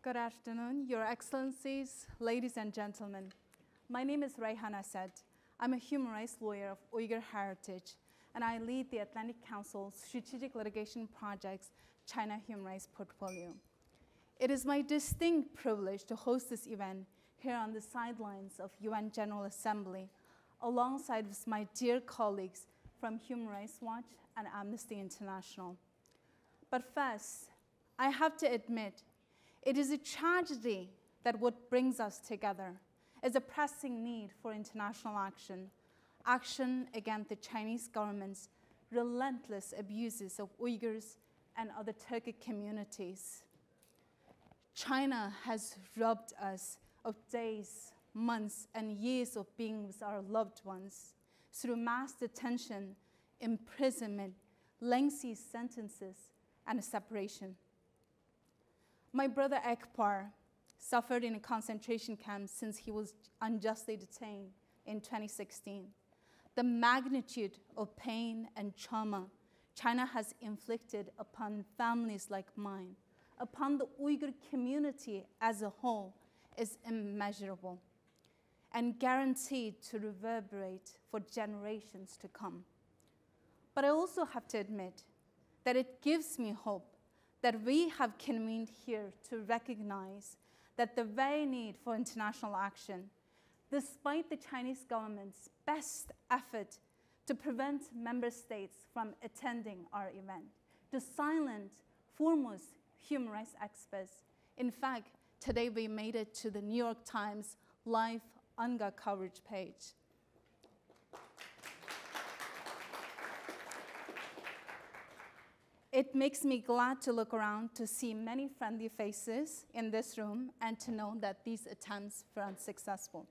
Good afternoon, Your Excellencies, ladies and gentlemen. My name is Rayhan Asad. I'm a human rights lawyer of Uyghur heritage, and I lead the Atlantic Council's Strategic Litigation Project's China Human Rights Portfolio. It is my distinct privilege to host this event here on the sidelines of UN General Assembly, alongside with my dear colleagues from Human Rights Watch and Amnesty International. But first, I have to admit, it is a tragedy that what brings us together is a pressing need for international action, action against the Chinese government's relentless abuses of Uyghurs and other Turkic communities. China has robbed us of days, months, and years of being with our loved ones through mass detention, imprisonment, lengthy sentences, and separation. My brother Akbar suffered in a concentration camp since he was unjustly detained in 2016. The magnitude of pain and trauma China has inflicted upon families like mine, upon the Uyghur community as a whole, is immeasurable and guaranteed to reverberate for generations to come. But I also have to admit that it gives me hope that we have convened here to recognize that the very need for international action, despite the Chinese government's best effort to prevent member states from attending our event, to silence foremost human rights experts. In fact, today we made it to the New York Times live UNGA coverage page. It makes me glad to look around to see many friendly faces in this room and to know that these attempts were unsuccessful.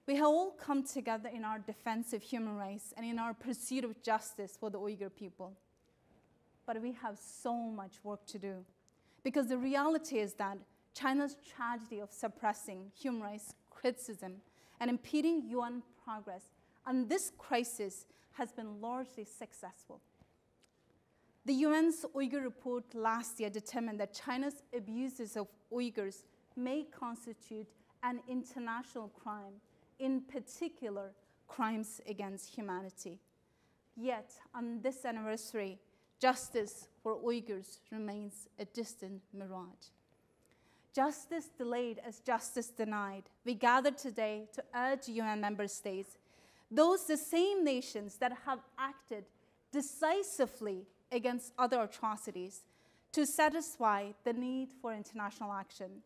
We have all come together in our defense of human rights and in our pursuit of justice for the Uyghur people. But we have so much work to do, because the reality is that China's tragedy of suppressing human rights criticism and impeding UN progress on this crisis has been largely successful. The UN's Uyghur report last year determined that China's abuses of Uyghurs may constitute an international crime, in particular, crimes against humanity. Yet, on this anniversary, justice for Uyghurs remains a distant mirage. Justice delayed as justice denied. We gather today to urge UN member states, the same nations that have acted decisively against other atrocities, to satisfy the need for international action.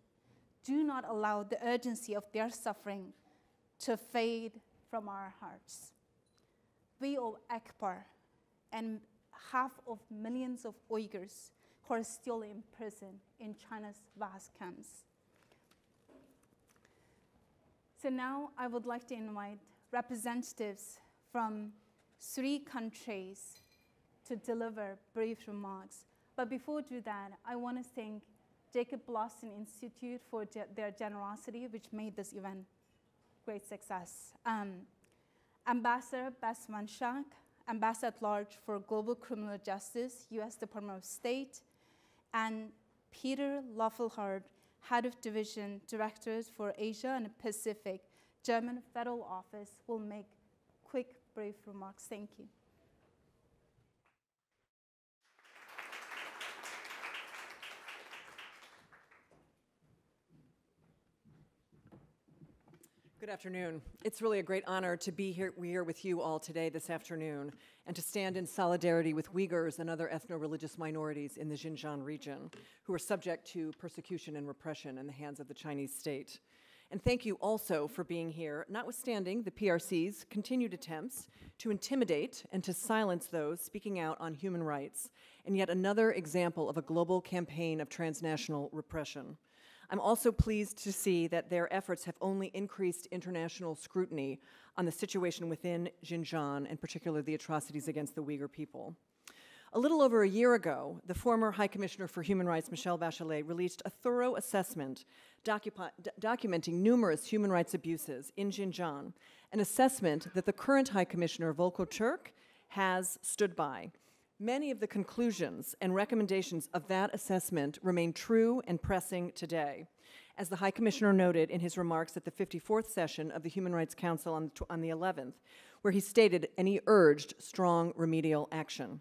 Do not allow the urgency of their suffering to fade from our hearts. We owe Akbar and half of millions of Uyghurs who are still in prison in China's vast camps. So now I would like to invite representatives from 3 countries to deliver brief remarks. But before I do that, I want to thank Jacob Blossom Institute for their generosity, which made this event great success. Ambassador Beth Schaack, Ambassador at Large for Global Criminal Justice, US Department of State, and Peter Loeffelhardt, Head of Division, Directorate for Asia and Pacific, German Federal Office, will make quick, brief remarks. Thank you. Good afternoon. It's really a great honor to be here with you all today, this afternoon, and to stand in solidarity with Uyghurs and other ethno-religious minorities in the Xinjiang region who are subject to persecution and repression in the hands of the Chinese state. And thank you also for being here, notwithstanding the PRC's continued attempts to intimidate and to silence those speaking out on human rights, and yet another example of a global campaign of transnational repression. I'm also pleased to see that their efforts have only increased international scrutiny on the situation within Xinjiang, and particularly the atrocities against the Uyghur people. A little over a year ago, the former High Commissioner for Human Rights, Michelle Bachelet, released a thorough assessment documenting numerous human rights abuses in Xinjiang, an assessment that the current High Commissioner, Volker Turk, has stood by. Many of the conclusions and recommendations of that assessment remain true and pressing today, as the High Commissioner noted in his remarks at the 54th session of the Human Rights Council on the 11th, where he stated and he urged strong remedial action.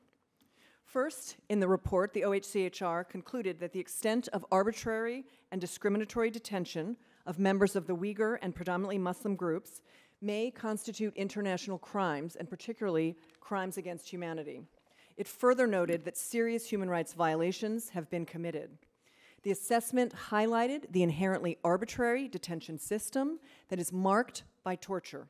First, in the report, the OHCHR concluded that the extent of arbitrary and discriminatory detention of members of the Uyghur and predominantly Muslim groups may constitute international crimes, and particularly crimes against humanity. It further noted that serious human rights violations have been committed. The assessment highlighted the inherently arbitrary detention system that is marked by torture.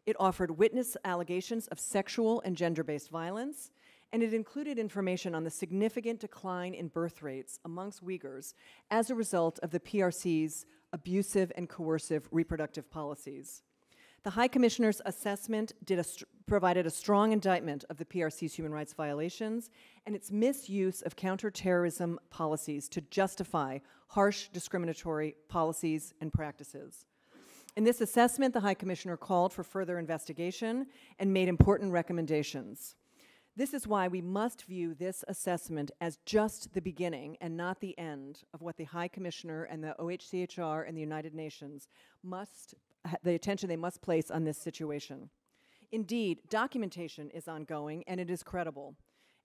It offered witness allegations of sexual and gender-based violence, and it included information on the significant decline in birth rates amongst Uyghurs as a result of the PRC's abusive and coercive reproductive policies. The High Commissioner's assessment provided a strong indictment of the PRC's human rights violations and its misuse of counterterrorism policies to justify harsh discriminatory policies and practices. In this assessment, the High Commissioner called for further investigation and made important recommendations. This is why we must view this assessment as just the beginning and not the end of what the High Commissioner and the OHCHR and the United Nations the attention they must place on this situation. Indeed, documentation is ongoing and it is credible.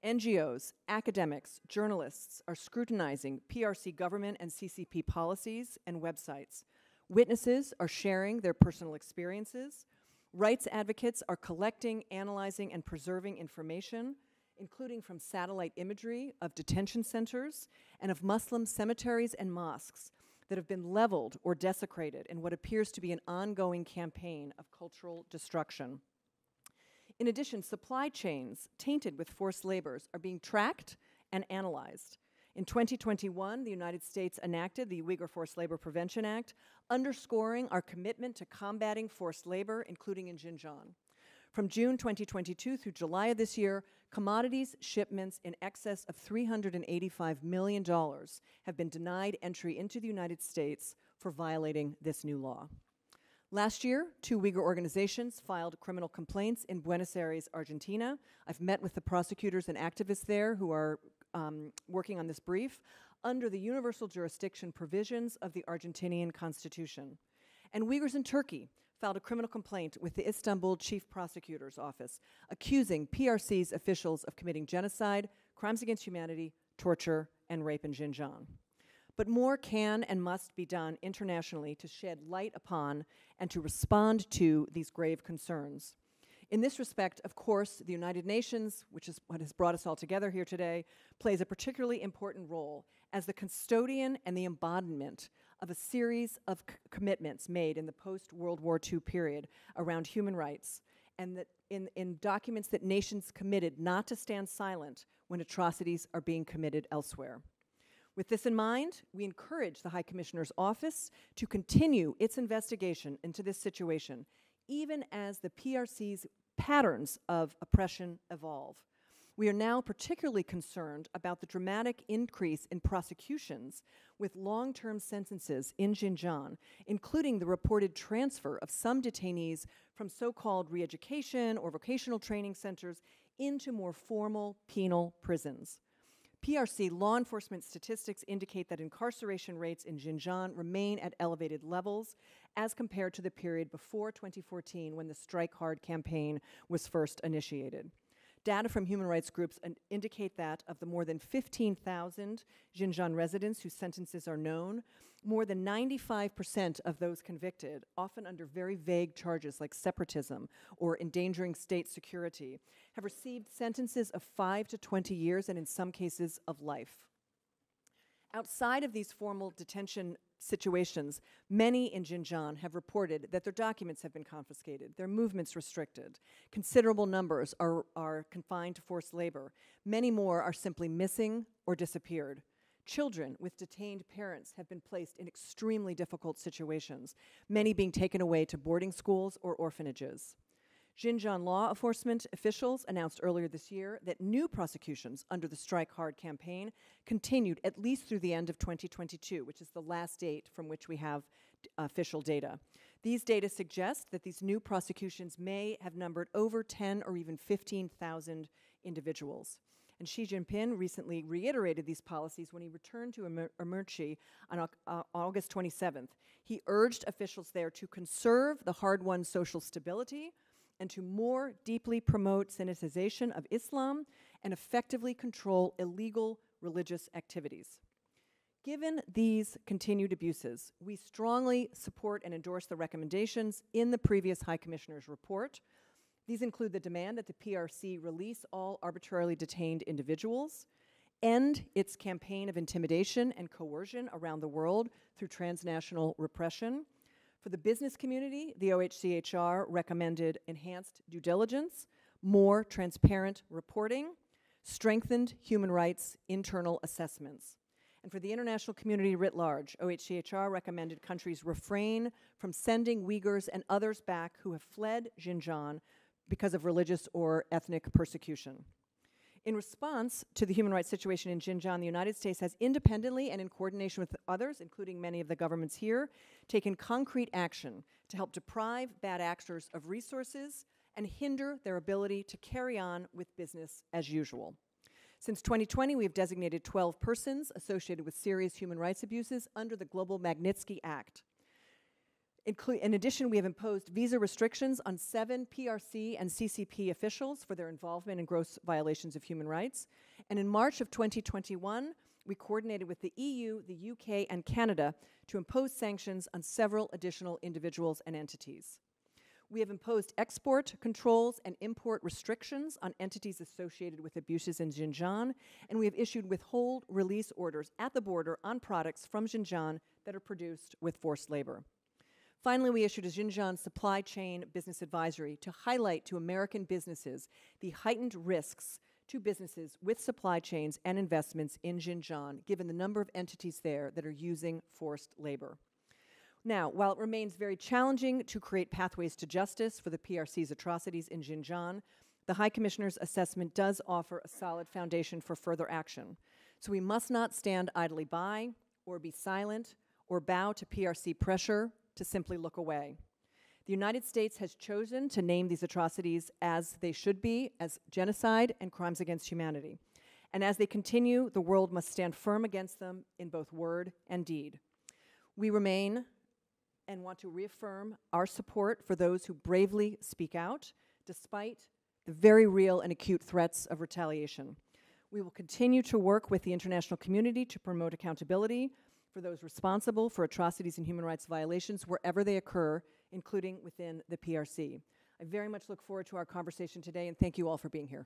NGOs, academics, journalists are scrutinizing PRC government and CCP policies and websites. Witnesses are sharing their personal experiences. Rights advocates are collecting, analyzing, and preserving information, including from satellite imagery of detention centers and of Muslim cemeteries and mosques that have been leveled or desecrated in what appears to be an ongoing campaign of cultural destruction. In addition, supply chains tainted with forced labors are being tracked and analyzed. In 2021, the United States enacted the Uyghur Forced Labor Prevention Act, underscoring our commitment to combating forced labor, including in Xinjiang. From June 2022 through July of this year, commodities shipments in excess of $385 million have been denied entry into the United States for violating this new law. Last year, 2 Uyghur organizations filed criminal complaints in Buenos Aires, Argentina. I've met with the prosecutors and activists there who are working on this brief under the universal jurisdiction provisions of the Argentinian Constitution. And Uyghurs in Turkey filed a criminal complaint with the Istanbul Chief Prosecutor's Office, accusing PRC's officials of committing genocide, crimes against humanity, torture, and rape in Xinjiang. But more can and must be done internationally to shed light upon and to respond to these grave concerns. In this respect, of course, the United Nations, which is what has brought us all together here today, plays a particularly important role as the custodian and the embodiment of a series of commitments made in the post-World War II period around human rights, and that in documents that nations committed not to stand silent when atrocities are being committed elsewhere. With this in mind, we encourage the High Commissioner's Office to continue its investigation into this situation, even as the PRC's patterns of oppression evolve. We are now particularly concerned about the dramatic increase in prosecutions with long-term sentences in Xinjiang, including the reported transfer of some detainees from so-called re-education or vocational training centers into more formal penal prisons. PRC law enforcement statistics indicate that incarceration rates in Xinjiang remain at elevated levels as compared to the period before 2014 when the Strike Hard campaign was first initiated. Data from human rights groups indicate that of the more than 15,000 Xinjiang residents whose sentences are known, more than 95% of those convicted, often under very vague charges like separatism or endangering state security, have received sentences of 5 to 20 years and in some cases of life. Outside of these formal detention situations, many in Xinjiang have reported that their documents have been confiscated, their movements restricted. Considerable numbers are confined to forced labor. Many more are simply missing or disappeared. Children with detained parents have been placed in extremely difficult situations, many being taken away to boarding schools or orphanages. Xinjiang law enforcement officials announced earlier this year that new prosecutions under the Strike Hard campaign continued at least through the end of 2022, which is the last date from which we have official data. These data suggest that these new prosecutions may have numbered over 10 or even 15,000 individuals. And Xi Jinping recently reiterated these policies when he returned to Urumqi on August 27th. He urged officials there to conserve the hard-won social stability and to more deeply promote sanitization of Islam and effectively control illegal religious activities. Given these continued abuses, we strongly support and endorse the recommendations in the previous High Commissioner's report. These include the demand that the PRC release all arbitrarily detained individuals, end its campaign of intimidation and coercion around the world through transnational repression. For the business community, the OHCHR recommended enhanced due diligence, more transparent reporting, strengthened human rights internal assessments. And for the international community writ large, OHCHR recommended countries refrain from sending Uyghurs and others back who have fled Xinjiang because of religious or ethnic persecution. In response to the human rights situation in Xinjiang, the United States has independently and in coordination with others, including many of the governments here, taken concrete action to help deprive bad actors of resources and hinder their ability to carry on with business as usual. Since 2020, we have designated 12 persons associated with serious human rights abuses under the Global Magnitsky Act. In addition, we have imposed visa restrictions on 7 PRC and CCP officials for their involvement in gross violations of human rights. And in March of 2021, we coordinated with the EU, the UK, and Canada to impose sanctions on several additional individuals and entities. We have imposed export controls and import restrictions on entities associated with abuses in Xinjiang, and we have issued withhold release orders at the border on products from Xinjiang that are produced with forced labor. Finally, we issued a Xinjiang supply chain business advisory to highlight to American businesses the heightened risks to businesses with supply chains and investments in Xinjiang, given the number of entities there that are using forced labor. Now, while it remains very challenging to create pathways to justice for the PRC's atrocities in Xinjiang, the High Commissioner's assessment does offer a solid foundation for further action. So we must not stand idly by or be silent or bow to PRC pressure to simply look away. The United States has chosen to name these atrocities as they should be, as genocide and crimes against humanity. And as they continue, the world must stand firm against them in both word and deed. We remain and want to reaffirm our support for those who bravely speak out, despite the very real and acute threats of retaliation. We will continue to work with the international community to promote accountability for those responsible for atrocities and human rights violations wherever they occur, including within the PRC. I very much look forward to our conversation today, and thank you all for being here.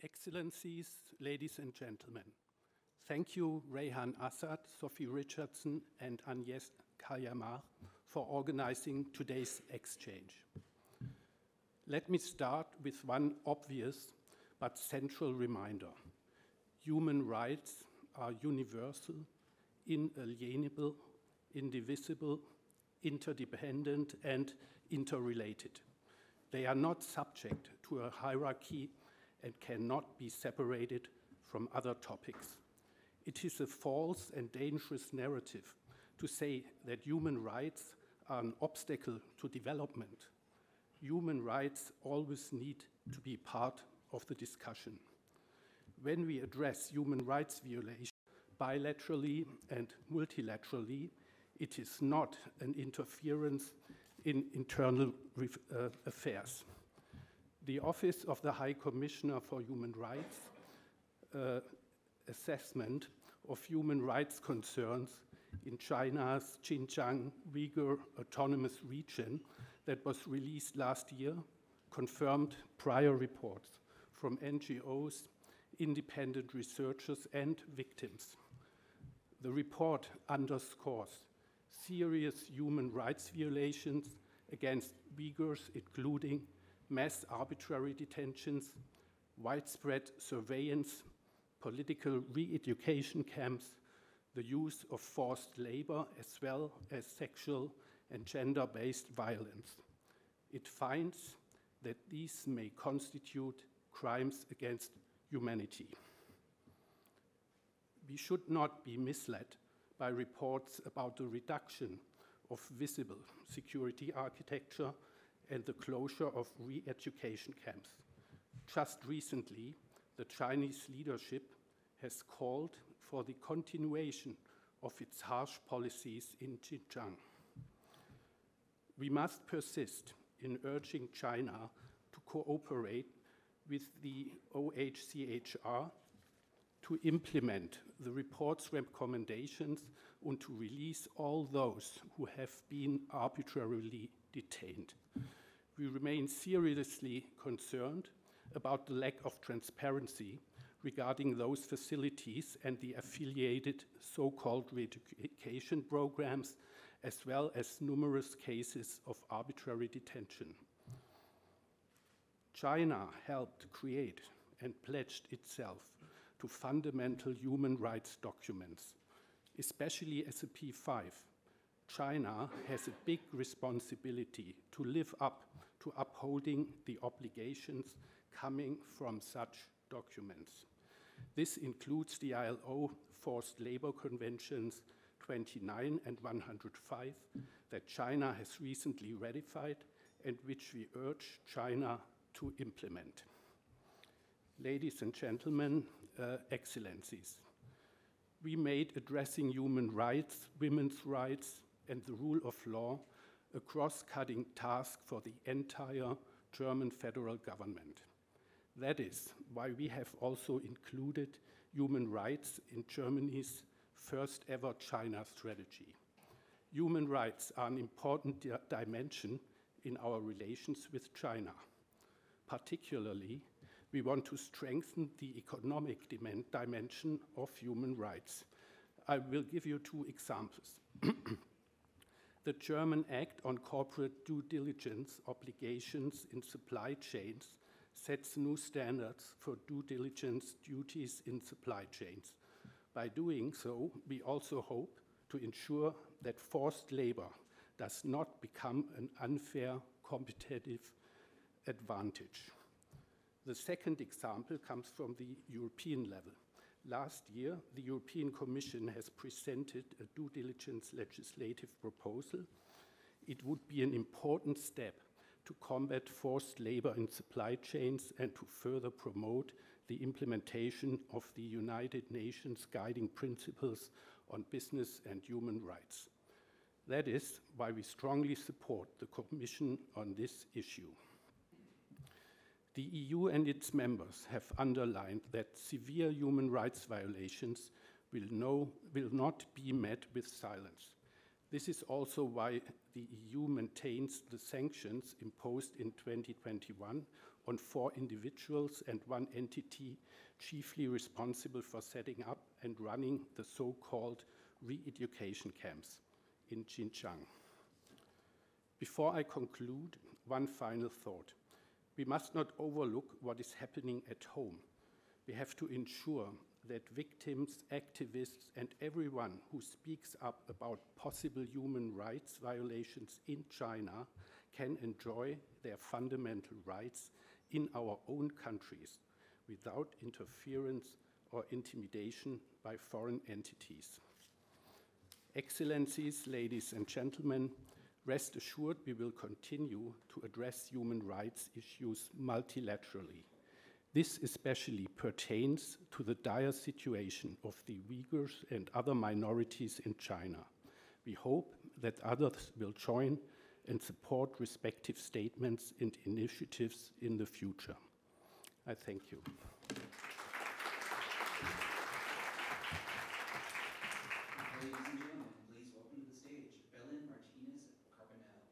Excellencies, ladies and gentlemen, thank you, Rayhan Assad, Sophie Richardson, and Agnes Kayamar for organizing today's exchange. Let me start with one obvious but central reminder. Human rights are universal, inalienable, indivisible, interdependent, and interrelated. They are not subject to a hierarchy and cannot be separated from other topics. It is a false and dangerous narrative to say that human rights are an obstacle to development. Human rights always need to be part of the discussion. When we address human rights violations bilaterally and multilaterally, it is not an interference in internal affairs. The Office of the High Commissioner for Human Rights assessment of human rights concerns in China's Xinjiang Uyghur Autonomous Region that was released last year confirmed prior reports from NGOs, independent researchers, and victims. The report underscores serious human rights violations against Uyghurs, including mass arbitrary detentions, widespread surveillance, political re-education camps, the use of forced labor, as well as sexual and gender-based violence. It finds that these may constitute crimes against humanity. we should not be misled by reports about the reduction of visible security architecture and the closure of re-education camps. Just recently, the Chinese leadership has called for the continuation of its harsh policies in Xinjiang. We must persist in urging China to cooperate with the OHCHR to implement the report's recommendations and to release all those who have been arbitrarily detained. We remain seriously concerned about the lack of transparency regarding those facilities and the affiliated so-called re-education programs, as well as numerous cases of arbitrary detention. China helped create and pledged itself to fundamental human rights documents, especially as a P5. China has a big responsibility to live up to upholding the obligations coming from such documents. This includes the ILO Forced Labor Conventions 29 and 105 that China has recently ratified and which we urge China to implement. Ladies and gentlemen, Excellencies, we made addressing human rights, women's rights, and the rule of law a cross-cutting task for the entire German federal government. That is why we have also included human rights in Germany's first ever China strategy. Human rights are an important dimension in our relations with China. Particularly, we want to strengthen the economic dimension of human rights. I will give you two examples. The German Act on Corporate Due Diligence Obligations in Supply Chains sets new standards for due diligence duties in supply chains. By doing so, we also hope to ensure that forced labor does not become an unfair competitive advantage. The second example comes from the European level. Last year, the European Commission has presented a due diligence legislative proposal. It would be an important step to combat forced labor in supply chains and to further promote the implementation of the United Nations Guiding Principles on Business and Human Rights. That is why we strongly support the Commission on this issue. The EU and its members have underlined that severe human rights violations will not be met with silence. This is also why the EU maintains the sanctions imposed in 2021 on 4 individuals and 1 entity chiefly responsible for setting up and running the so-called re-education camps in Xinjiang. Before I conclude, one final thought. We must not overlook what is happening at home. We have to ensure that victims, activists, and everyone who speaks up about possible human rights violations in China can enjoy their fundamental rights in our own countries without interference or intimidation by foreign entities. Excellencies, ladies and gentlemen, rest assured we will continue to address human rights issues multilaterally. This especially pertains to the dire situation of the Uyghurs and other minorities in China. We hope that others will join and support respective statements and initiatives in the future. I thank you. Ladies and gentlemen, please welcome to the stage Belén, Martinez, Carbonell.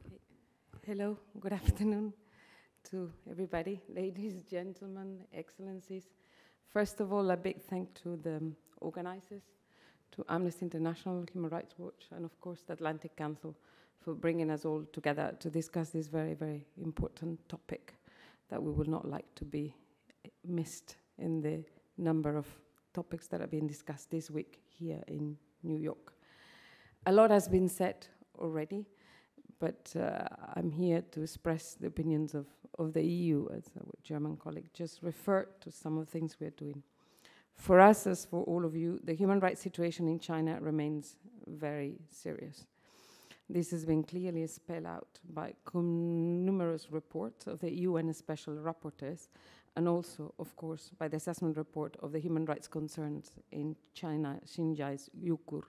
Okay. Hello, good afternoon to everybody, ladies, gentlemen, excellencies. First of all, a big thank to the organizers, to Amnesty International, Human Rights Watch, and of course the Atlantic Council for bringing us all together to discuss this very, very important topic that we would not like to be missed in the number of topics that are being discussed this week here in New York. A lot has been said already, but I'm here to express the opinions of the EU, as our German colleague just referred to some of the things we're doing. For us, as for all of you, the human rights situation in China remains very serious. This has been clearly spelled out by numerous reports of the UN special rapporteurs, and also, of course, by the assessment report of the human rights concerns in China, Xinjiang's Uyghur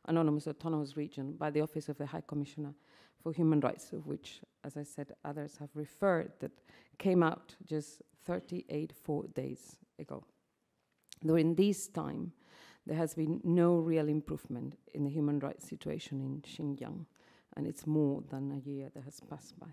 Autonomous Region, by the Office of the High Commissioner for Human Rights, of which, as I said, others have referred, that came out just 4 days ago. During this time, there has been no real improvement in the human rights situation in Xinjiang, and it's more than a year that has passed by.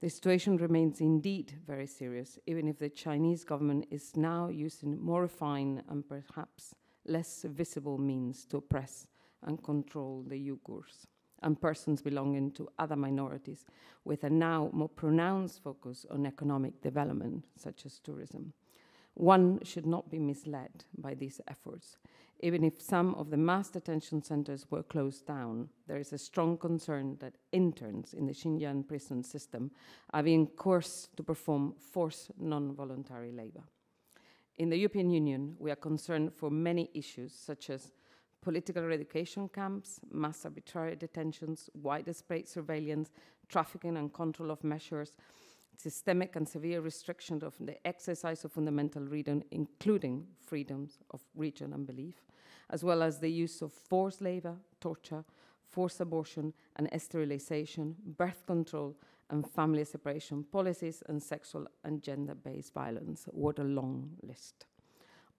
The situation remains indeed very serious, even if the Chinese government is now using more refined and perhaps less visible means to oppress and control the Uyghurs and persons belonging to other minorities, with a now more pronounced focus on economic development, such as tourism. One should not be misled by these efforts. Even if some of the mass detention centers were closed down, there is a strong concern that interns in the Xinjiang prison system are being coerced to perform forced non-voluntary labor. In the European Union, we are concerned for many issues, such as political eradication camps, mass arbitrary detentions, widespread surveillance, trafficking and control of measures, systemic and severe restriction of the exercise of fundamental freedom, including freedoms of religion and belief, as well as the use of forced labor, torture, forced abortion and sterilization, birth control and family separation policies, and sexual and gender-based violence. What a long list.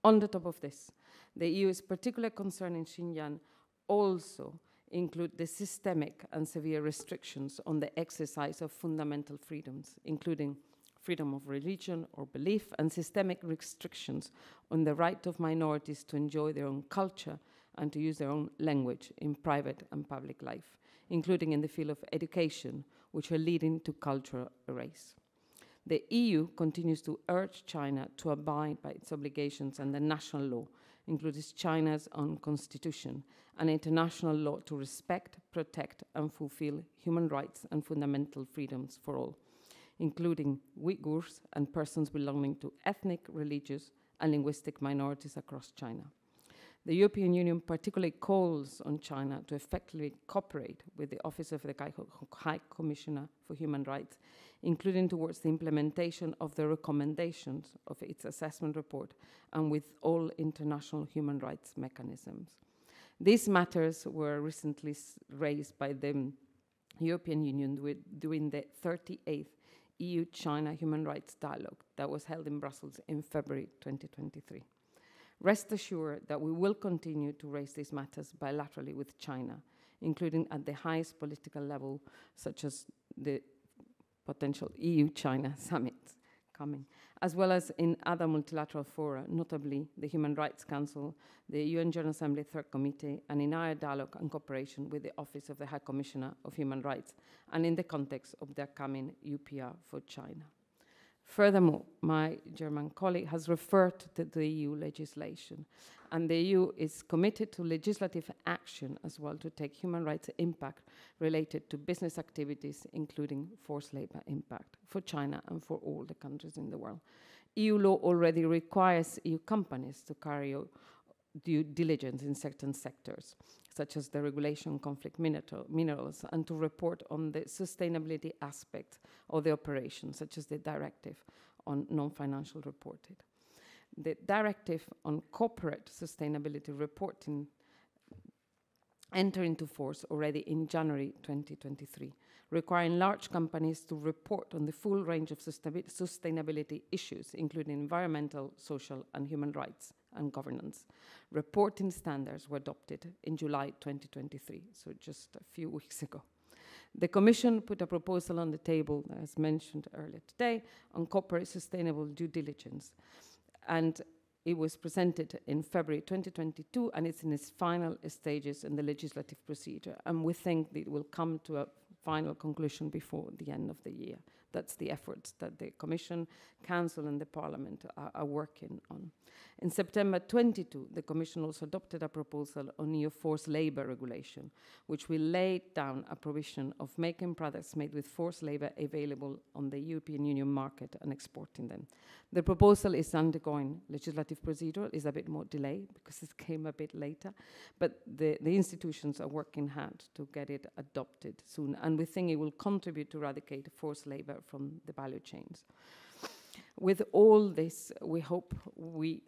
On the top of this, the EU is particularly concerned in Xinjiang also include the systemic and severe restrictions on the exercise of fundamental freedoms, including freedom of religion or belief, and systemic restrictions on the right of minorities to enjoy their own culture and to use their own language in private and public life, including in the field of education, which are leading to cultural erase. The EU continues to urge China to abide by its obligations under national law, including China's own constitution and international law, to respect, protect, and fulfill human rights and fundamental freedoms for all, including Uyghurs and persons belonging to ethnic, religious, and linguistic minorities across China. The European Union particularly calls on China to effectively cooperate with the Office of the High Commissioner for Human Rights, including towards the implementation of the recommendations of its assessment report and with all international human rights mechanisms. These matters were recently raised by the European Union during the 38th EU-China Human Rights Dialogue that was held in Brussels in February 2023. Rest assured that we will continue to raise these matters bilaterally with China, including at the highest political level, such as the potential EU-China summit coming, as well as in other multilateral fora, notably the Human Rights Council, the UN General Assembly Third Committee, and in our dialogue and cooperation with the Office of the High Commissioner of Human Rights, and in the context of the upcoming UPR for China. Furthermore, my German colleague has referred to the EU legislation, and the EU is committed to legislative action as well to take human rights impact related to business activities, including forced labor impact for China and for all the countries in the world. EU law already requires EU companies to carry out due diligence in certain sectors, such as the regulation of conflict minerals, and to report on the sustainability aspects of the operation, such as the directive on non-financial reporting. The directive on corporate sustainability reporting entered into force already in January 2023, requiring large companies to report on the full range of sustainability issues, including environmental, social, and human rights and governance. Reporting standards were adopted in July 2023, so just a few weeks ago. The Commission put a proposal on the table, as mentioned earlier today, on corporate sustainable due diligence, and it was presented in February 2022, and it's in its final stages in the legislative procedure, and we think that it will come to a final conclusion before the end of the year. That's the efforts that the Commission, Council, and the Parliament are working on. In September 22, the Commission also adopted a proposal on EU forced labor regulation, which will lay down a provision of making products made with forced labor available on the European Union market and exporting them. The proposal is undergoing legislative procedure, is a bit more delayed because it came a bit later, but the institutions are working hard to get it adopted soon, and we think it will contribute to eradicate forced labor from the value chains. With all this, we hope we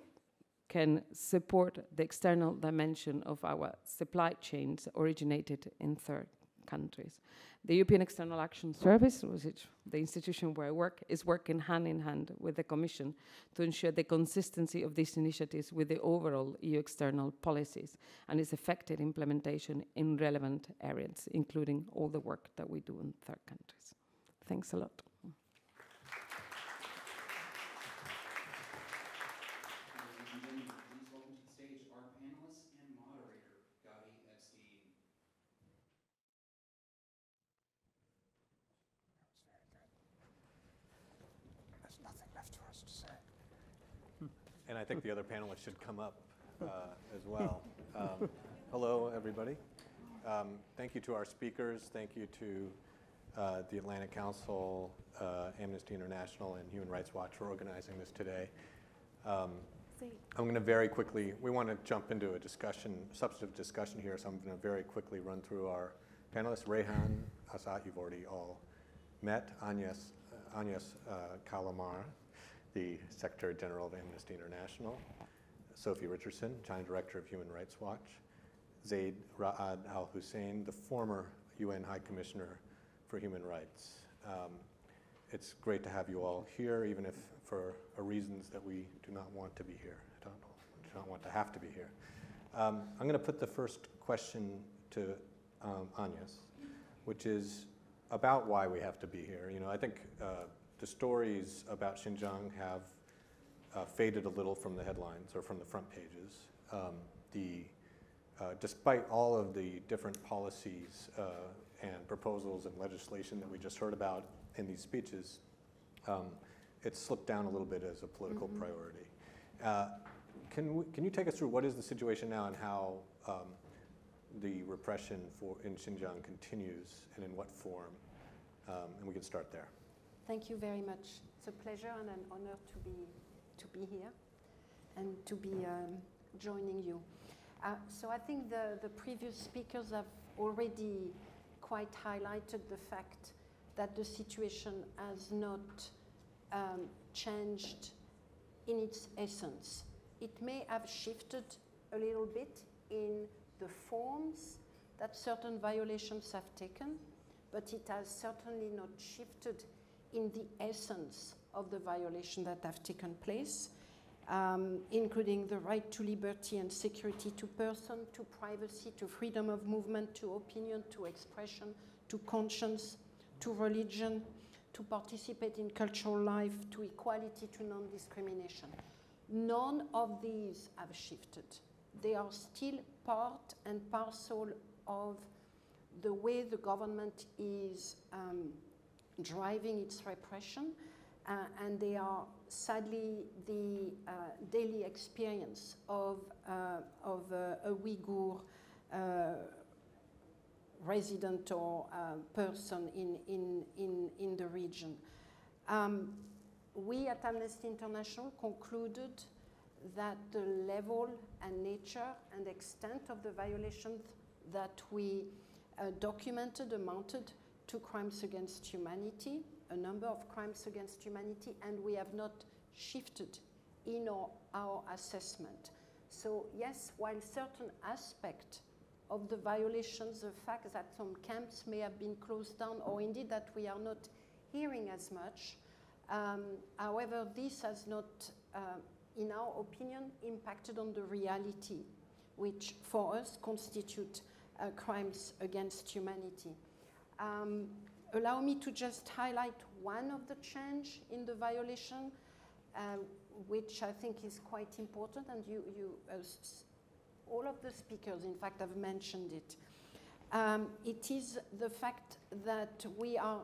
can support the external dimension of our supply chains originated in third countries. The European External Action Service, which the institution where I work, is working hand in hand with the Commission to ensure the consistency of these initiatives with the overall EU external policies and its effective implementation in relevant areas, including all the work that we do in third countries. Thanks a lot. And I think the other panelists should come up as well. Hello, everybody. Thank you to our speakers. Thank you to the Atlantic Council, Amnesty International, and Human Rights Watch for organizing this today. I'm going to very quickly, we want to jump into a discussion, substantive discussion here, so I'm going to very quickly run through our panelists. Rehan Assad, you've already all met. Agnes Kalamar, the Secretary General of Amnesty International, Sophie Richardson, Joint Director of Human Rights Watch, Zaid Ra'ad al-Hussein, the former UN High Commissioner for Human Rights. It's great to have you all here, even if for reasons that we do not want to be here. I don't know, do not want to have to be here. I'm going to put the first question to Agnes, which is about why we have to be here. You know, I think the stories about Xinjiang have faded a little from the headlines or from the front pages. Despite all of the different policies and proposals and legislation that we just heard about in these speeches, it's slipped down a little bit as a political priority. Can you take us through what is the situation now and how the repression in Xinjiang continues and in what form? And we can start there. Thank you very much. It's a pleasure and an honor to be here and to be joining you. So I think the previous speakers have already quite highlighted the fact that the situation has not changed in its essence. It may have shifted a little bit in the forms that certain violations have taken, but it has certainly not shifted in the essence of the violation that have taken place, including the right to liberty and security, to person, to privacy, to freedom of movement, to opinion, to expression, to conscience, to religion, to participate in cultural life, to equality, to non-discrimination. None of these have shifted. They are still part and parcel of the way the government is driving its repression, and they are sadly the daily experience of a Uyghur resident or person in the region. We at Amnesty International concluded that the level and nature and extent of the violations that we documented amounted to crimes against humanity, a number of crimes against humanity, and we have not shifted in our assessment. So yes, while certain aspects of the violations, the fact that some camps may have been closed down, or indeed that we are not hearing as much, however, this has not, in our opinion, impacted on the reality, which for us constitute crimes against humanity. Allow me to just highlight one of the change in the violation, which I think is quite important, and all of the speakers, in fact, have mentioned it. It is the fact that we are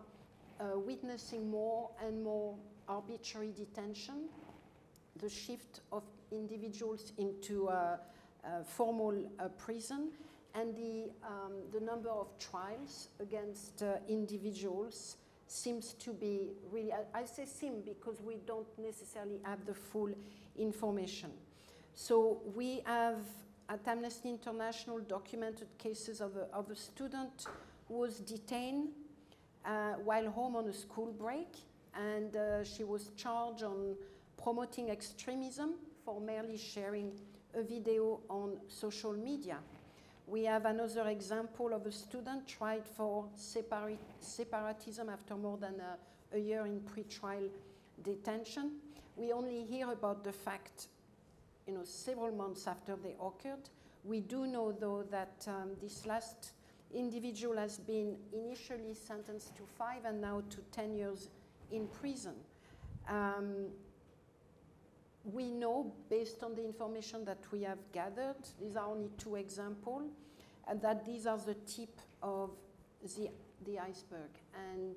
witnessing more and more arbitrary detention, the shift of individuals into formal prison, and the number of trials against individuals seems to be really, I say seem because we don't necessarily have the full information. So we have at Amnesty International documented cases of a student who was detained while home on a school break, and she was charged on promoting extremism for merely sharing a video on social media. We have another example of a student tried for separatism after more than a year in pre-trial detention. We only hear about the fact, several months after they occurred. We do know, though, that this last individual has been initially sentenced to 5 and now to 10 years in prison. We know, based on the information that we have gathered, these are only 2 examples, and that these are the tip of the iceberg, and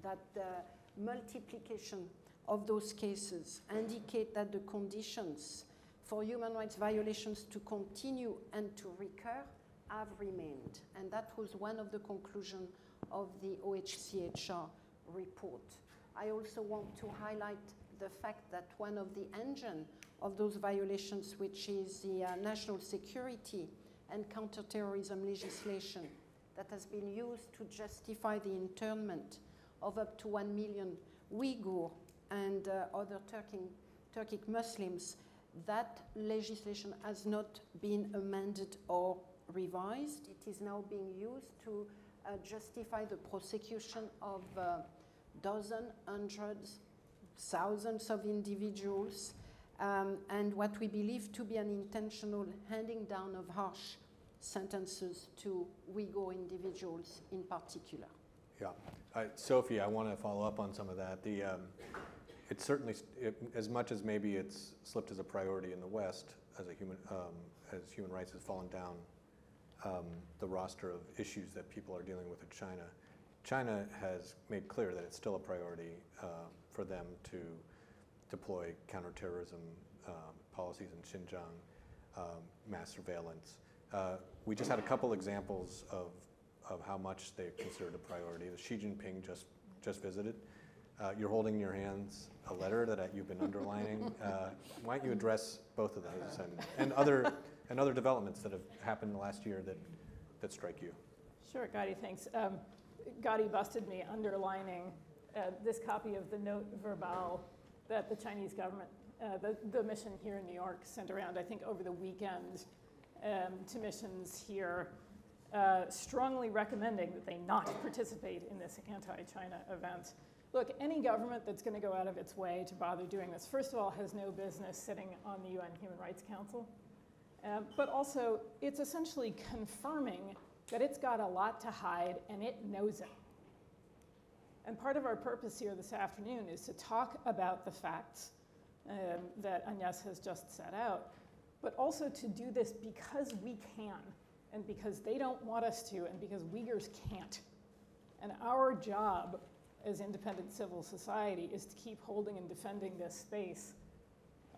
that the multiplication of those cases indicate that the conditions for human rights violations to continue and to recur have remained. And that was one of the conclusions of the OHCHR report. I also want to highlight the fact that one of the engines of those violations, which is the national security and counterterrorism legislation that has been used to justify the internment of up to 1 million Uyghur and other Turkic Muslims, that legislation has not been amended or revised. It is now being used to justify the prosecution of dozens, hundreds, thousands of individuals, and what we believe to be an intentional handing down of harsh sentences to Uyghur individuals in particular. Yeah. Sophie, I want to follow up on some of that. It's certainly, as much as maybe it's slipped as a priority in the West, as human rights has fallen down the roster of issues that people are dealing with in China, China has made clear that it's still a priority for them to deploy counterterrorism policies in Xinjiang, mass surveillance. We just had a couple examples of how much they considered a priority. The Xi Jinping just visited. You're holding in your hands a letter that you've been underlining. Why don't you address both of those and other developments that have happened in the last year that strike you? Sure, Gadi, thanks. Gadi busted me underlining this copy of the note verbal that the Chinese government, the mission here in New York, sent around, I think, over the weekend to missions here, strongly recommending that they not participate in this anti-China event. Look, any government that's going to go out of its way to bother doing this, first of all, has no business sitting on the UN Human Rights Council, but also it's essentially confirming that it's got a lot to hide and it knows it. And part of our purpose here this afternoon is to talk about the facts that Agnes has just set out, but also to do this because we can, and because they don't want us to, and because Uyghurs can't. And our job as independent civil society is to keep holding and defending this space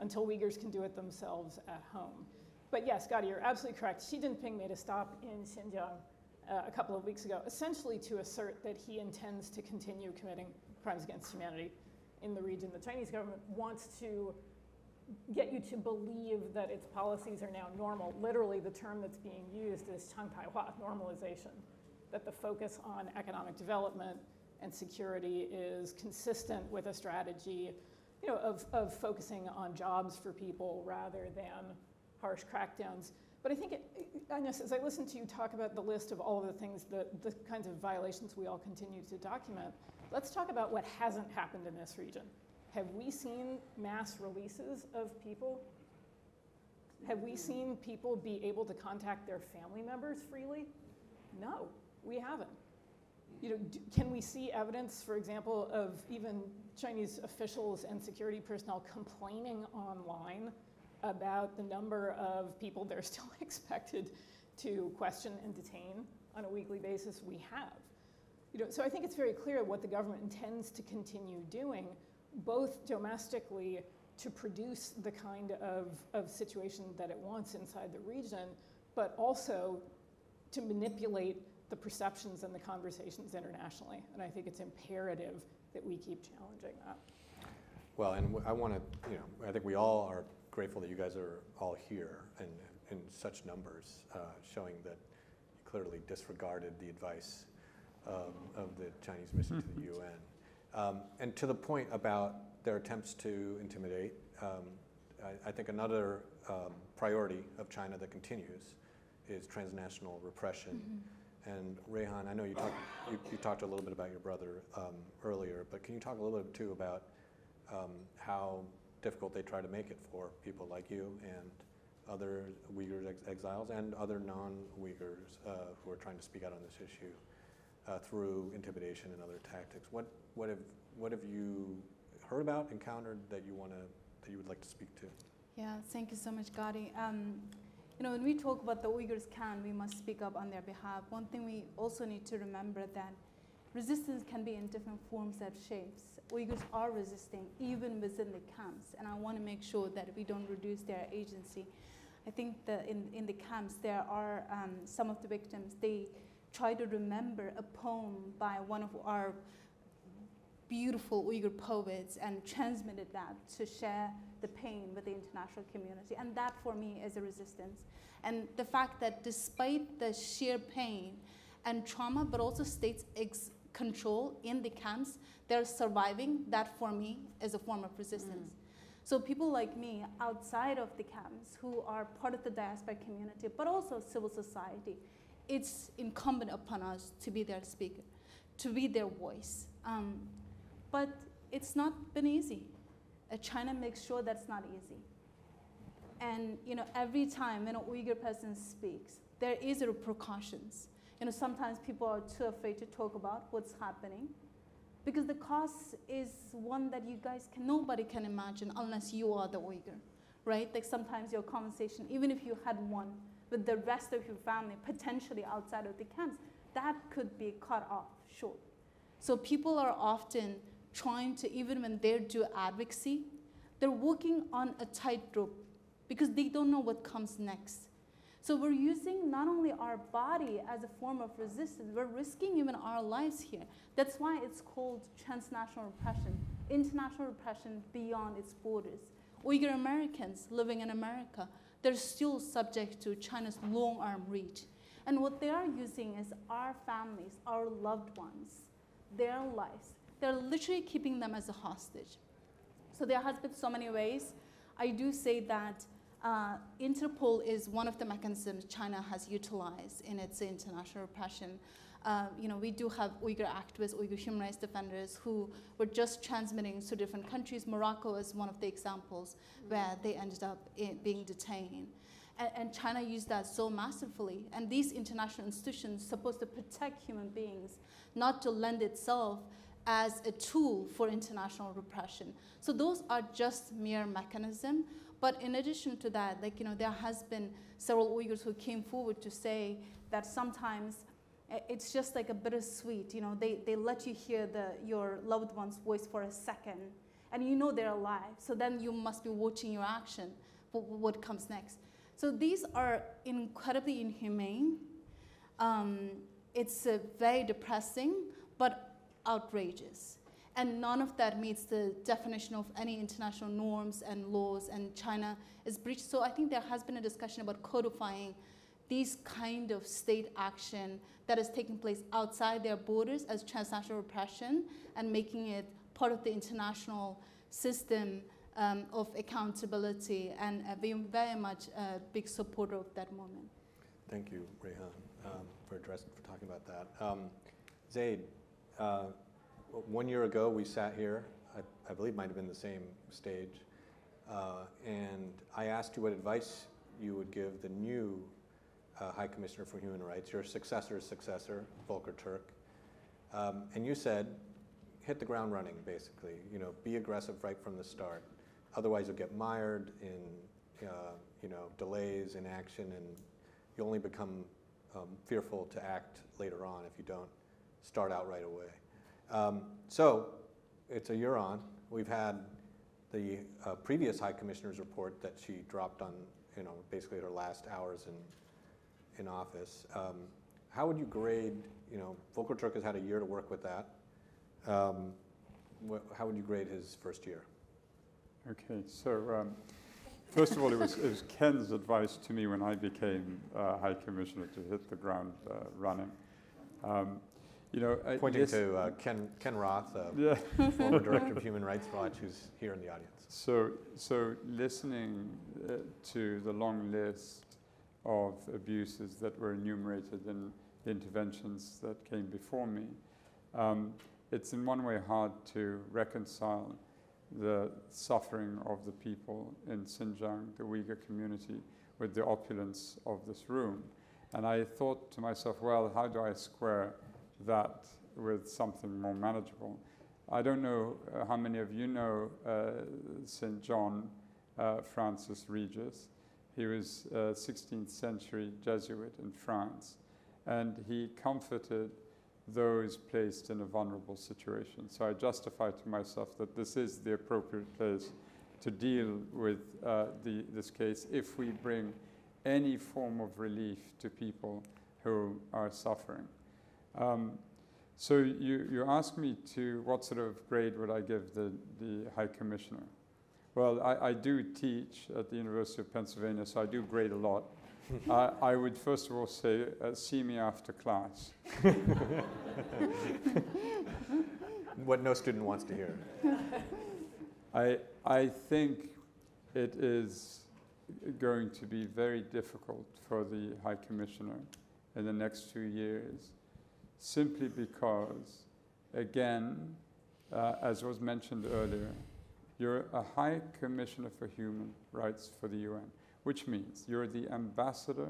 until Uyghurs can do it themselves at home. But yes, Gadi, you're absolutely correct. Xi Jinping made a stop in Xinjiang a couple of weeks ago, essentially to assert that he intends to continue committing crimes against humanity in the region. The Chinese government wants to get you to believe that its policies are now normal. Literally, the term that's being used is Changtaihua, normalization, that the focus on economic development and security is consistent with a strategy, of focusing on jobs for people rather than harsh crackdowns. But I think, Agnes, as I listen to you talk about the list of all of the things, the kinds of violations we all continue to document, let's talk about what hasn't happened in this region. Have we seen mass releases of people? Have we seen people be able to contact their family members freely? No, we haven't. Can we see evidence, for example, of even Chinese officials and security personnel complaining online about the number of people they're still expected to question and detain on a weekly basis? We have. So I think it's very clear what the government intends to continue doing, both domestically to produce the kind of situation that it wants inside the region, but also to manipulate the perceptions and the conversations internationally. And I think it's imperative that we keep challenging that. Well, and I want to, I think we all are grateful that you guys are all here and in such numbers, showing that you clearly disregarded the advice of the Chinese mission to the UN. And to the point about their attempts to intimidate, I think another priority of China that continues is transnational repression. And Rehan, I know you talked a little bit about your brother earlier, but can you talk a little bit too about how difficult they try to make it for people like you and other Uyghur exiles and other non-Uyghurs who are trying to speak out on this issue through intimidation and other tactics? What have you heard about, encountered that you would like to speak to? Yeah, thank you so much, Gadi. When we talk about the Uyghurs we must speak up on their behalf. One thing we also need to remember that resistance can be in different forms and shapes. Uyghurs are resisting even within the camps, and I want to make sure that we don't reduce their agency. I think that in the camps there are some of the victims, they try to remember a poem by one of our beautiful Uyghur poets and transmitted that to share the pain with the international community. And that for me is a resistance. And the fact that despite the sheer pain and trauma, but also states control in the camps, they're surviving, that for me is a form of resistance. So people like me outside of the camps who are part of the diaspora community, but also civil society, it's incumbent upon us to be their speaker, to be their voice. But it's not been easy. China makes sure that's not easy. And every time when an Uyghur person speaks, there is repercussions. Sometimes people are too afraid to talk about what's happening because the cost is one that nobody can imagine unless you are the Uyghur, right? Like sometimes your conversation, even if you had one with the rest of your family, potentially outside of the camps, that could be cut off short. So people are often trying to, even when they do advocacy, they're walking on a tightrope because they don't know what comes next. So we're using not only our body as a form of resistance, we're risking even our lives here. That's why it's called transnational repression, international repression beyond its borders. Uyghur Americans living in America, they're still subject to China's long-arm reach. And what they are using is our families, our loved ones, their lives. They're literally keeping them as a hostage. So there has been so many ways. I do say that Interpol is one of the mechanisms China has utilized in its international repression. We do have Uyghur activists, Uyghur human rights defenders who were just transmitting to different countries. Morocco is one of the examples where they ended up being detained. And China used that so masterfully. And these international institutions are supposed to protect human beings, not to lend itself as a tool for international repression. So those are just mere mechanisms. But in addition to that, there has been several Uyghurs who came forward to say that sometimes it's just like a bittersweet. They let you hear your loved one's voice for a second, and they're alive. So then you must be watching your action for what comes next. So these are incredibly inhumane. It's very depressing, but outrageous. And none of that meets the definition of any international norms and laws, and China is breached. So I think there has been a discussion about codifying these kind of state action that is taking place outside their borders as transnational repression and making it part of the international system of accountability, and being very much a big supporter of that moment. Thank you, Rehan, for talking about that. Zaid, 1 year ago we sat here, I believe might have been the same stage, and I asked you what advice you would give the new High Commissioner for Human Rights, your successor's successor, Volker Turk, and you said, hit the ground running, basically. Be aggressive right from the start. Otherwise, you'll get mired in, delays, inaction, and you only become fearful to act later on if you don't start out right away. So it's a year on. We've had the previous High Commissioner's report that she dropped on, basically her last hours in office. How would you grade, Volker Turk has had a year to work with that. How would you grade his first year? Okay, so first of all, it was Ken's advice to me when I became High Commissioner to hit the ground running. Pointing to Ken Roth, former Director of Human Rights Watch, who's here in the audience. So listening to the long list of abuses that were enumerated in the interventions that came before me, it's in one way hard to reconcile the suffering of the people in Xinjiang, the Uyghur community, with the opulence of this room. And I thought to myself, well, how do I square that with something more manageable? I don't know how many of you know St. John Francis Regis. He was a 16th century Jesuit in France, and he comforted those placed in a vulnerable situation. So I justified to myself that this is the appropriate place to deal with this case if we bring any form of relief to people who are suffering. So you asked me to what sort of grade would I give the High Commissioner? Well, I do teach at the University of Pennsylvania, so I do grade a lot. I would first of all say, see me after class. What no student wants to hear. I think it is going to be very difficult for the High Commissioner in the next 2 years, simply because, again, as was mentioned earlier, you're a High Commissioner for Human Rights for the UN, which means you're the ambassador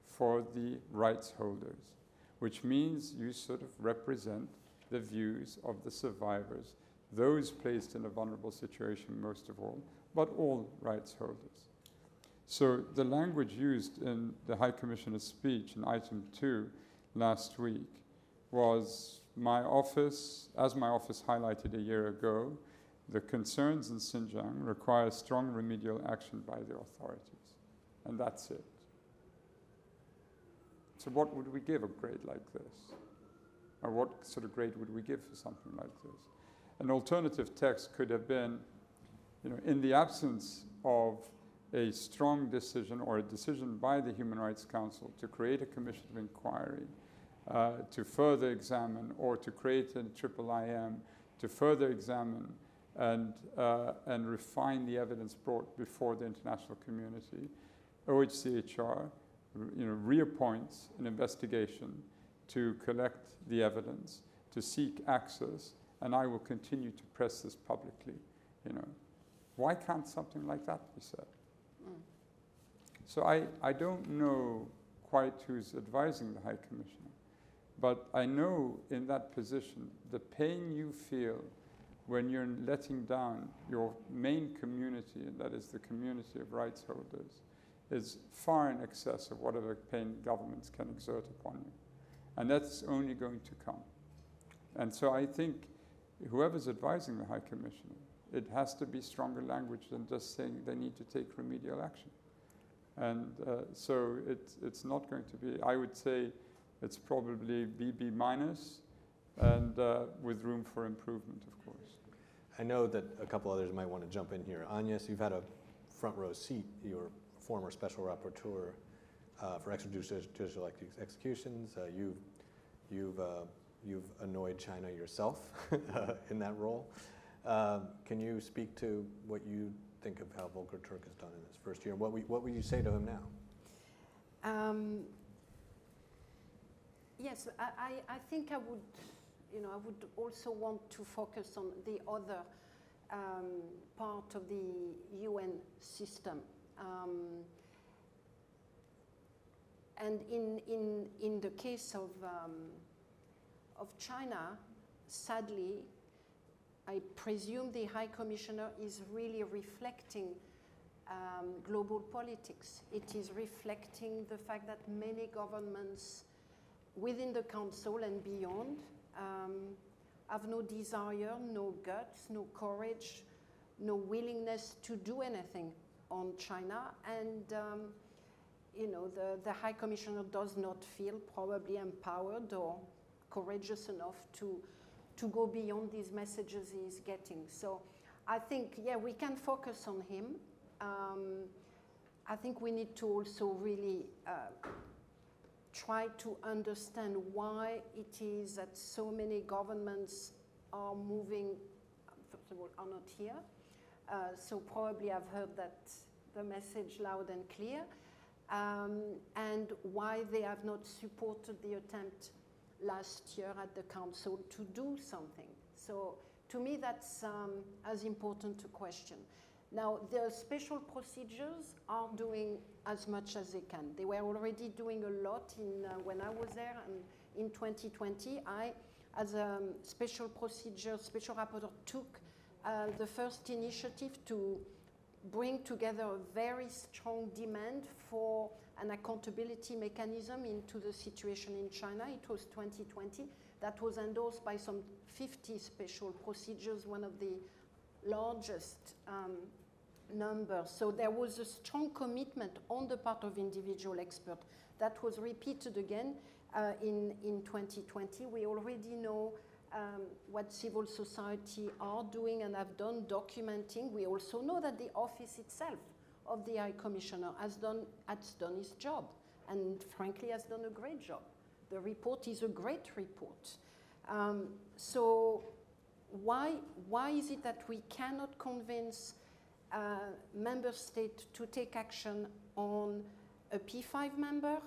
for the rights holders, which means you sort of represent the views of the survivors, those placed in a vulnerable situation most of all, but all rights holders. So the language used in the High Commissioner's speech in item 2 last week was my office highlighted a year ago, the concerns in Xinjiang require strong remedial action by the authorities. And that's it. So what would we give a grade like this? Or what sort of grade would we give for something like this? An alternative text could have been, in the absence of a strong decision or a decision by the Human Rights Council to create a commission of inquiry, to further examine, or to create a IIIM to further examine and refine the evidence brought before the international community, OHCHR reappoints an investigation to collect the evidence, to seek access, and I will continue to press this publicly. Why can't something like that be said? So I don't know quite who's advising the High Commissioner, but I know in that position the pain you feel when you're letting down your main community, and that is the community of rights holders, is far in excess of whatever pain governments can exert upon you. And that's only going to come. And so I think whoever's advising the High Commissioner, it has to be stronger language than just saying they need to take remedial action. And so it's not going to be, I would say it's probably BB minus, and with room for improvement, of course. I know that a couple others might want to jump in here. Agnes, you've had a front row seat. You're former special rapporteur for extrajudicial executions. You've annoyed China yourself in that role. Can you speak to what you think of how Volker Turk has done in his first year? What would you say to him now? Yes, I think I would. I would also want to focus on the other part of the UN system. And in the case of China, sadly, I presume the High Commissioner is really reflecting global politics. It is reflecting the fact that many governments within the Council and beyond have no desire, no guts, no courage no willingness to do anything on China, and the High Commissioner does not feel probably empowered or courageous enough to go beyond these messages he's getting. So I think, yeah, we can focus on him. I think we need to also really try to understand why it is that so many governments are moving, first of all, are not here. So probably I've heard that the message loud and clear, and why they have not supported the attempt last year at the council to do something. So to me, that's as important a question. Now, the special procedures are doing as much as they can. They were already doing a lot when I was there, and in 2020, I, as a special rapporteur, took the first initiative to bring together a very strong demand for an accountability mechanism into the situation in China. It was 2020. That was endorsed by some 50 special procedures, one of the largest numbers. So there was a strong commitment on the part of individual experts. That was repeated again in 2020. We already know what civil society are doing and have done documenting. We also know that the office itself of the High Commissioner has done his job, and frankly has done a great job. The report is a great report. So why is it that we cannot convince member states to take action on a P5 member,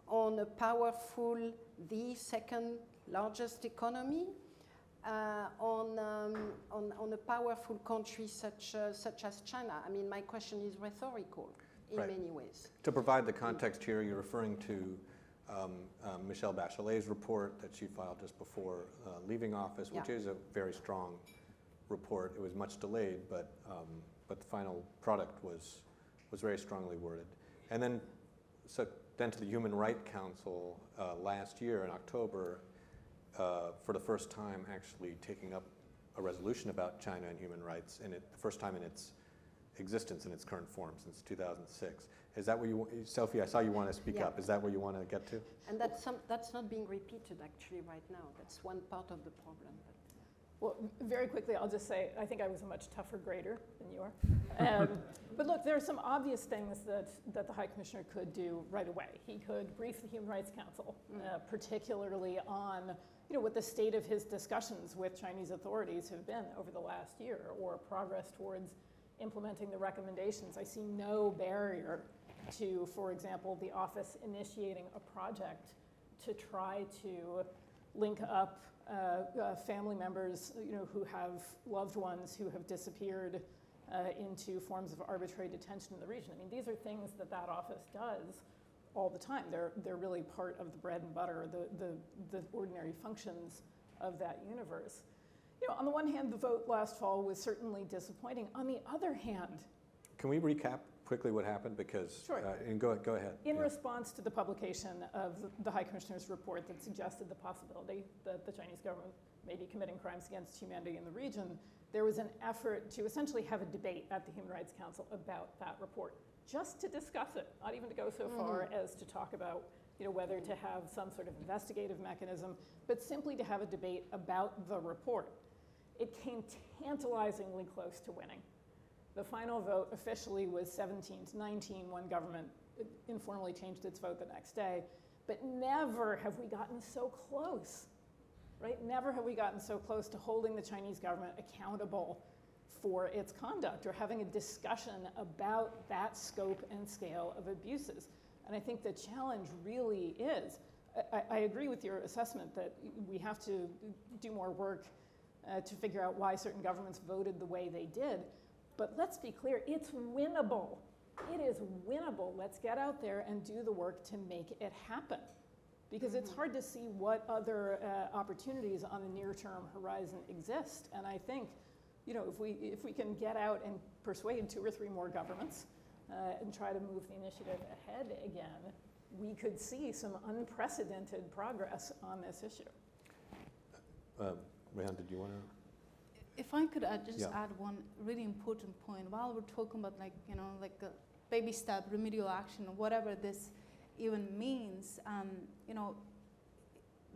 on a powerful, the second largest economy, on a powerful country such as China? I mean, my question is rhetorical in many ways. To provide the context here, you're referring to Michelle Bachelet's report that she filed just before leaving office, which is a very strong report. It was much delayed, but the final product was very strongly worded. And then, then to the Human Rights Council last year in October, for the first time actually taking up a resolution about China and human rights, and the first time in its existence in its current form since 2006. Is that what you, Sophie, I saw you want to speak up. Is that where you want to get to? And that's not being repeated actually right now. That's one part of the problem. Well, very quickly, I'll just say, I think I was a much tougher grader than you are. But look, there are some obvious things that the High Commissioner could do right away. He could brief the Human Rights Council, particularly on what the state of his discussions with Chinese authorities have been over the last year, or progress towards implementing the recommendations. I see no barrier to, for example, the office initiating a project to try to link up family members who have loved ones who have disappeared into forms of arbitrary detention in the region. I mean, these are things that office does all the time. They're really part of the bread and butter, the ordinary functions of that universe. On the one hand, the vote last fall was certainly disappointing. On the other hand, can we recap quickly what happened? Because sure. And go ahead. In response to the publication of the High Commissioner's report that suggested the possibility that the Chinese government may be committing crimes against humanity in the region, there was an effort to essentially have a debate at the Human Rights Council about that report, just to discuss it, not even to go so far as to talk about whether to have some sort of investigative mechanism, but simply to have a debate about the report. It came tantalizingly close to winning. The final vote officially was 17-19. One government informally changed its vote the next day. But never have we gotten so close, right? Never have we gotten so close to holding the Chinese government accountable for its conduct, or having a discussion about that scope and scale of abuses. And I think the challenge really is, I agree with your assessment that we have to do more work to figure out why certain governments voted the way they did. But let's be clear, it's winnable. It is winnable. Let's get out there and do the work to make it happen. Because it's hard to see what other opportunities on the near-term horizon exist. And I think, if we can get out and persuade 2 or 3 more governments and try to move the initiative ahead again, we could see some unprecedented progress on this issue. Rehan, did you want If I could just Yeah. add one really important point. While we're talking about like a baby step remedial action, whatever this even means,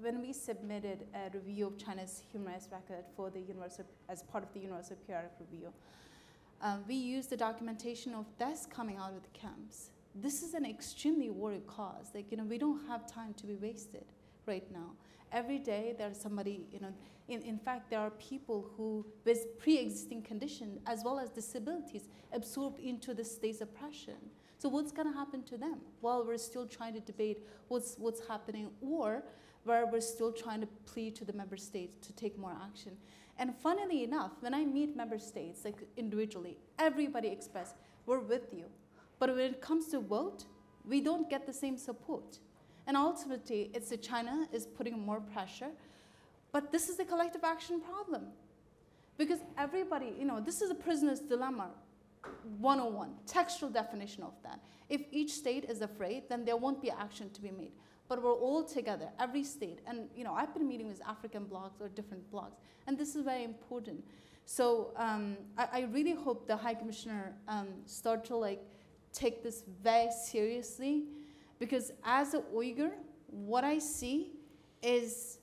when we submitted a review of China's human rights record for the as part of the Universal Periodic Review, we used the documentation of deaths coming out of the camps. This is an extremely worried cause. Like, we don't have time to be wasted right now. Every day there's somebody, in fact, there are people who, with pre-existing conditions as well as disabilities, absorbed into the state's oppression. So what's going to happen to them while we're still trying to debate what's happening, or where we're still trying to plead to the member states to take more action? And funnily enough, when I meet member states, like individually, everybody express, we're with you. But when it comes to vote, we don't get the same support. And ultimately, it's that China is putting more pressure. But this is a collective action problem. Because everybody, this is a prisoner's dilemma 101, textual definition of that. If each state is afraid, then there won't be action to be made. But we're all together, every state. And I've been meeting with African blocs or different blocs, and this is very important. So I really hope the High Commissioner start to take this very seriously, because as a Uyghur, what I see is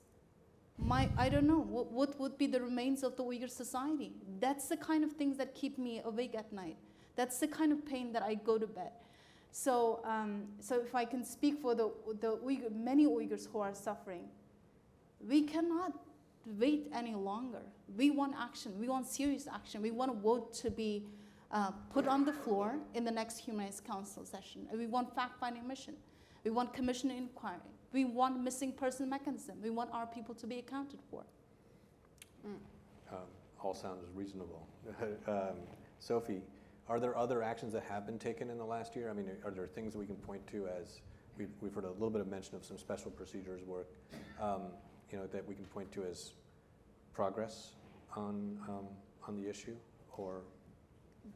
I don't know, what would be the remains of the Uyghur society? That's the kind of things that keep me awake at night. That's the kind of pain that I go to bed. So, so if I can speak for the many Uyghurs who are suffering, we cannot wait any longer. We want action. We want serious action. We want a vote to be put on the floor in the next Human Rights Council session. We want fact-finding mission. We want commission inquiry. We want missing person mechanism. We want our people to be accounted for. All sounds reasonable. Sophie, are there other actions that have been taken in the last year? I mean, are there things that we can point to as, we've heard a little bit of mention of some special procedures work, that we can point to as progress on the issue, or?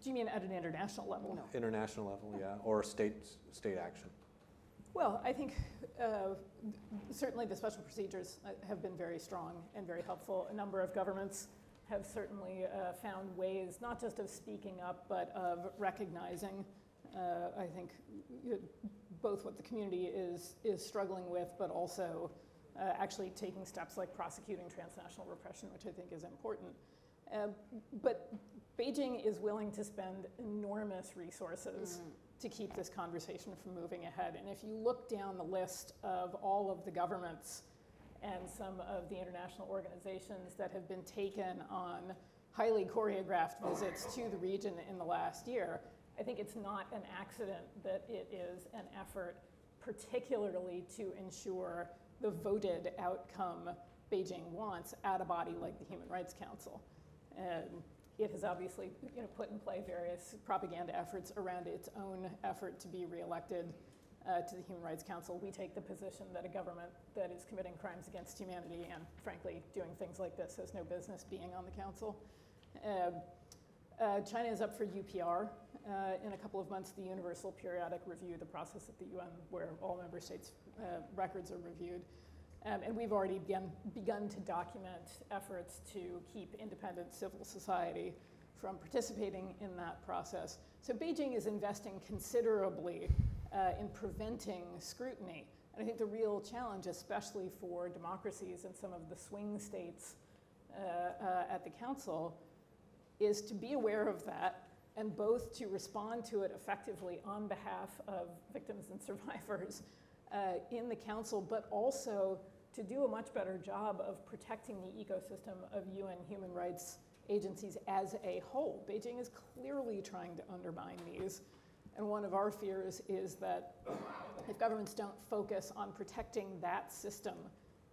Do you mean at an international level? No. International level, yeah, or state action. Well, I think certainly the special procedures have been very strong and very helpful. A number of governments have certainly found ways, not just of speaking up, but of recognizing, I think, both what the community is struggling with, but also actually taking steps like prosecuting transnational repression, which I think is important. But Beijing is willing to spend enormous resources to keep this conversation from moving ahead. And if you look down the list of all of the governments and some of the international organizations that have been taken on highly choreographed visits to the region in the last year, I think it's not an accident that it is an effort particularly to ensure the voted outcome Beijing wants at a body like the Human Rights Council. And it has obviously put in play various propaganda efforts around its own effort to be reelected to the Human Rights Council. We take the position that a government that is committing crimes against humanity and, frankly, doing things like this has no business being on the council. China is up for UPR in a couple of months, the Universal Periodic Review, the process at the UN where all member states' records are reviewed. And we've already begun to document efforts to keep independent civil society from participating in that process. So Beijing is investing considerably in preventing scrutiny. And I think the real challenge, especially for democracies and some of the swing states at the council, is to be aware of that and both to respond to it effectively on behalf of victims and survivors in the council, but also to do a much better job of protecting the ecosystem of UN human rights agencies as a whole. Beijing is clearly trying to undermine these. And one of our fears is that if governments don't focus on protecting that system,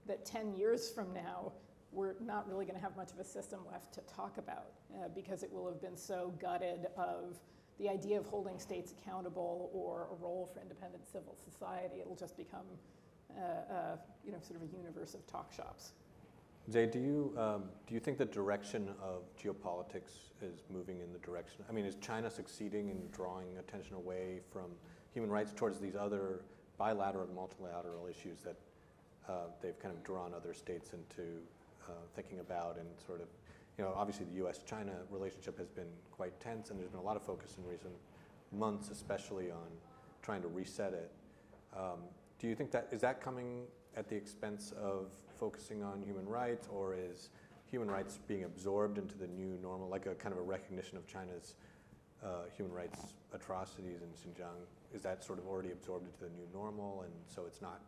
that 10 years from now, we're not really going to have much of a system left to talk about because it will have been so gutted of the idea of holding states accountable or a role for independent civil society. It'll just become sort of a universe of talk shops. Jay, do you think the direction of geopolitics is moving in the direction? I mean, is China succeeding in drawing attention away from human rights towards these other bilateral and multilateral issues that they've kind of drawn other states into thinking about and sort of obviously the U.S.-China relationship has been quite tense, and there's been a lot of focus in recent months, especially on trying to reset it. Do you think is that coming at the expense of focusing on human rights, or is human rights being absorbed into the new normal, like a kind of a recognition of China's human rights atrocities in Xinjiang? Is that sort of already absorbed into the new normal, and so it's not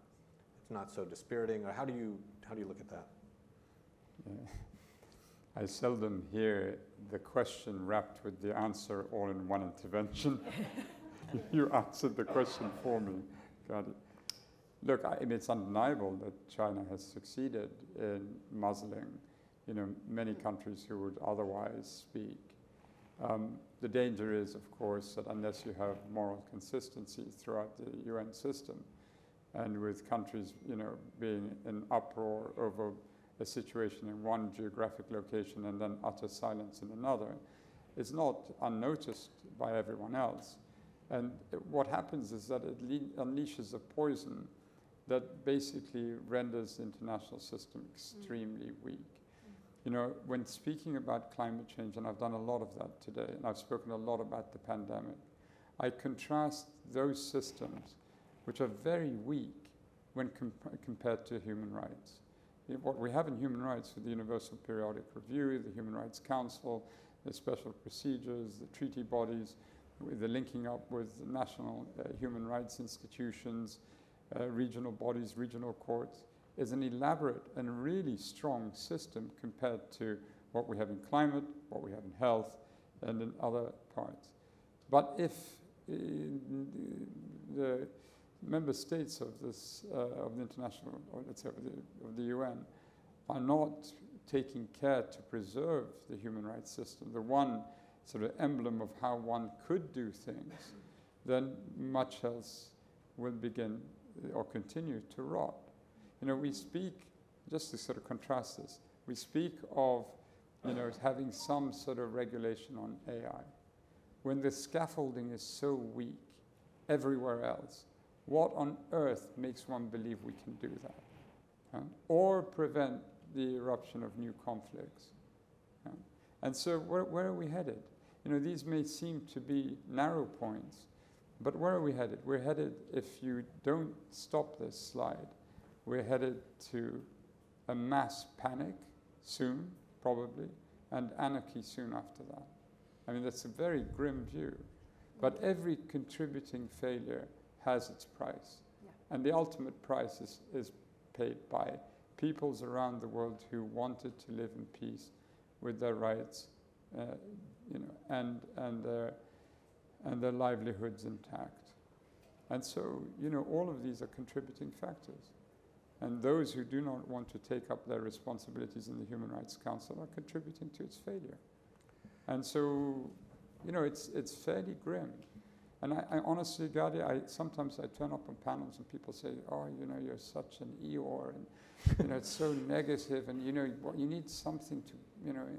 so dispiriting? Or how do you look at that? I seldom hear the question wrapped with the answer all in one intervention. You answered the question for me, Gadi. Look, it's undeniable that China has succeeded in muzzling, many countries who would otherwise speak. The danger is, of course, that unless you have moral consistency throughout the UN system, and with countries, being in uproar over a situation in one geographic location and then utter silence in another, it's not unnoticed by everyone else. And what happens is that it unleashes a poison that basically renders the international system extremely weak. When speaking about climate change, and I've done a lot of that today, and I've spoken a lot about the pandemic, I contrast those systems, which are very weak when compared to human rights. What we have in human rights with the Universal Periodic Review, the Human Rights Council, the special procedures, the treaty bodies, with the linking up with national human rights institutions, regional bodies, regional courts, is an elaborate and really strong system compared to what we have in climate, what we have in health, and in other parts. But if the member states of this, of the international, or let's say of the UN, are not taking care to preserve the human rights system, the one sort of emblem of how one could do things, then much else will begin or continue to rot. We speak, just to sort of contrast this, we speak of, having some sort of regulation on AI. When the scaffolding is so weak everywhere else, what on earth makes one believe we can do that? Or prevent the eruption of new conflicts? And so where are we headed? These may seem to be narrow points, but where are we headed? We're headed, if you don't stop this slide, we're headed to a mass panic soon, probably, and anarchy soon after that. That's a very grim view. But every contributing failure has its price. Yeah. And the ultimate price is paid by peoples around the world who wanted to live in peace with their rights, and their livelihoods intact. And so, all of these are contributing factors. And those who do not want to take up their responsibilities in the Human Rights Council are contributing to its failure. And so, it's fairly grim. And I honestly, Gadi, sometimes I turn up on panels and people say, oh, you're such an Eeyore, and it's so negative, and you need something to,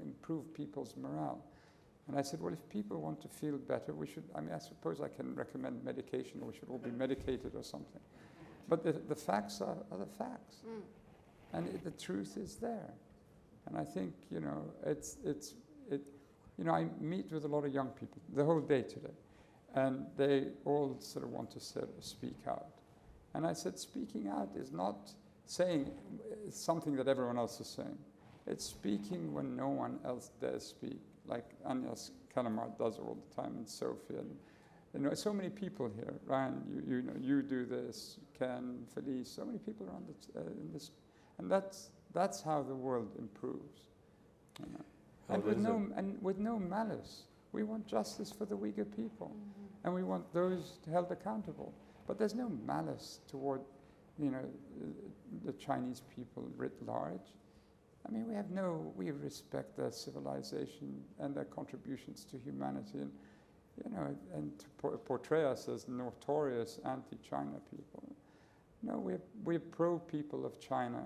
improve people's morale. And I said, well, if people want to feel better, we should, I suppose I can recommend medication, or we should all be medicated or something. But the facts are the facts. And the truth is there. And I think, I meet with a lot of young people the whole day today. And they all sort of want to speak out. And I said, speaking out is not saying something that everyone else is saying. It's speaking when no one else dares speak, like Agnes Callamard does all the time, and Sophie. And so many people here. Ryan, you do this, Ken, Felice, so many people around in this. And that's how the world improves. And with no malice. We want justice for the Uyghur people, and we want those held accountable. But there's no malice toward, the Chinese people writ large. We respect their civilization and their contributions to humanity, and to portray us as notorious anti-China people. No, we're pro-people of China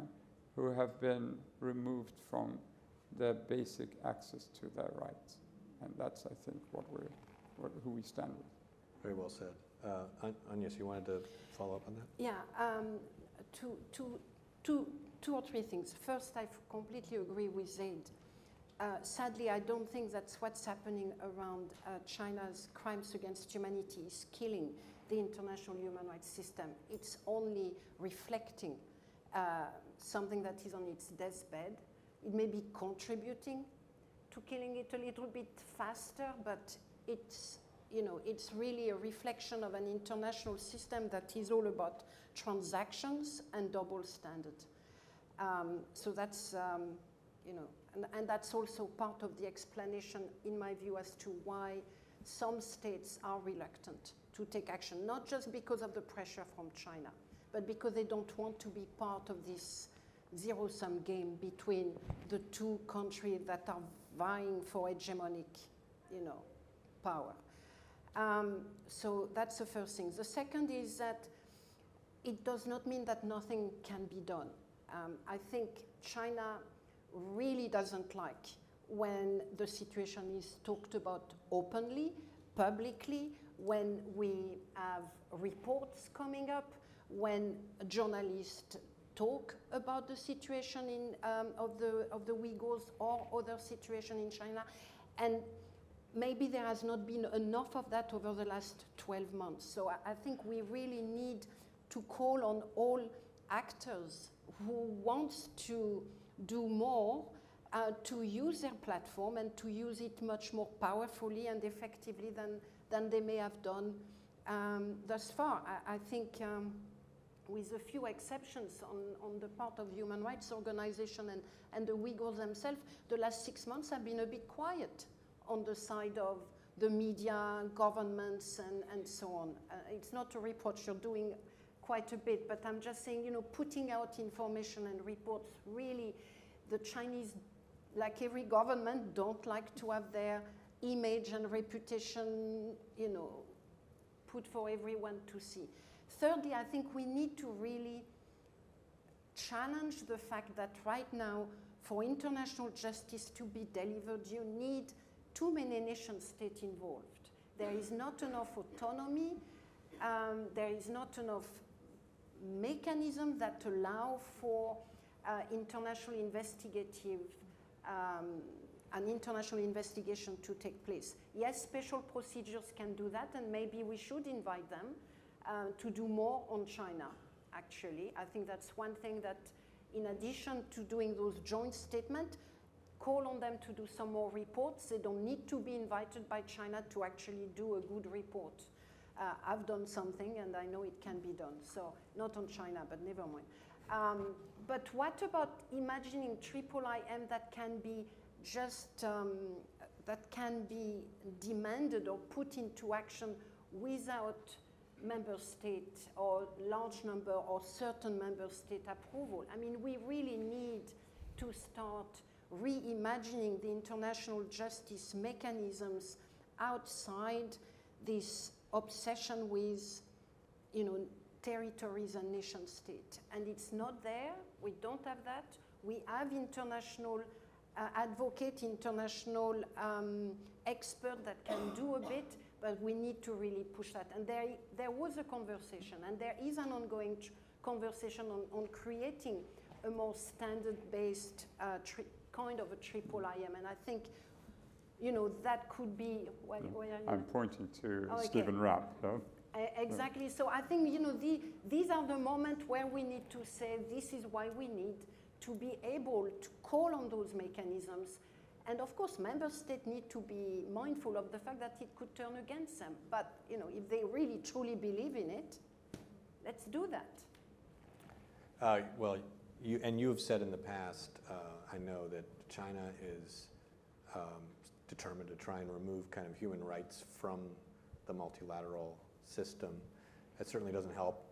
who have been removed from their basic access to their rights. And that's, I think, who we stand with. Very well said. Agnes, you wanted to follow up on that? Yeah, two or three things. First, I completely agree with Zaid. sadly, I don't think that's what's happening around China's crimes against humanity is killing the international human rights system. It's only reflecting something that is on its deathbed. It may be contributing to killing it a little bit faster, but it's, you know, it's really a reflection of an international system that is all about transactions and double standard. So that's, you know, and that's also part of the explanation, in my view, as to why some states are reluctant to take action, not just because of the pressure from China, but because they don't want to be part of this zero-sum game between the two countries that are vying for hegemonic, you know, power. So that's the first thing. The second is that it does not mean that nothing can be done. I think China really doesn't like when the situation is talked about openly, publicly, when we have reports coming up, when journalists talk about the situation in, of the Uyghurs or other situation in China. And maybe there has not been enough of that over the last 12 months. So I think we really need to call on all actors who want to do more to use their platform and to use it much more powerfully and effectively than they may have done thus far. I think with a few exceptions on the part of human rights organizations and the Uyghurs themselves, the last 6 months have been a bit quiet on the side of the media, governments, and so on. It's not a reproach, you're doing quite a bit, but I'm just saying, you know, putting out information and reports, really, the Chinese, like every government, don't like to have their image and reputation, you know, put for everyone to see. Thirdly, I think we need to really challenge the fact that right now, for international justice to be delivered, you need too many nation-states involved. There is not enough autonomy, there is not enough mechanism that allow for international investigative, an international investigation to take place. Yes, special procedures can do that, and maybe we should invite them to do more on China, actually. I think that's one thing that, in addition to doing those joint statements, call on them to do some more reports. They don't need to be invited by China to actually do a good report. I've done something, and I know it can be done. So, not on China, but never mind. But what about imagining IIIM that can be just, that can be demanded or put into action without member state or large number or certain member state approval? I mean, we really need to start reimagining the international justice mechanisms outside this obsession with, you know, territories and nation state. And it's not there. We don't have that. We have international advocate, international expert that can do a bit, but we need to really push that. And there was a conversation, and there is an ongoing conversation on creating a more standard-based kind of a IIIM. And I think, you know, that could be. I'm pointing to Stephen Rapp, though. Exactly. So I think, you know, these are the moments where we need to say this is why we need to be able to call on those mechanisms. And of course, member states need to be mindful of the fact that it could turn against them. But, you know, if they really truly believe in it, let's do that. Well, you have said in the past, I know that China is determined to try and remove kind of human rights from the multilateral system. It certainly doesn't help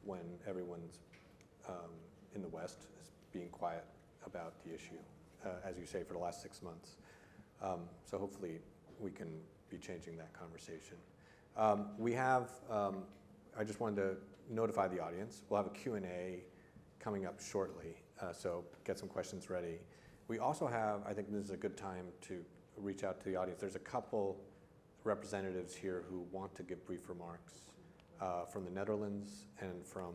when everyone's in the West is being quiet about the issue, as you say, for the last 6 months. So hopefully we can be changing that conversation. We have, I just wanted to notify the audience, we'll have a Q&A coming up shortly, so get some questions ready. We also have, I think this is a good time to reach out to the audience. There's a couple representatives here who want to give brief remarks from the Netherlands and from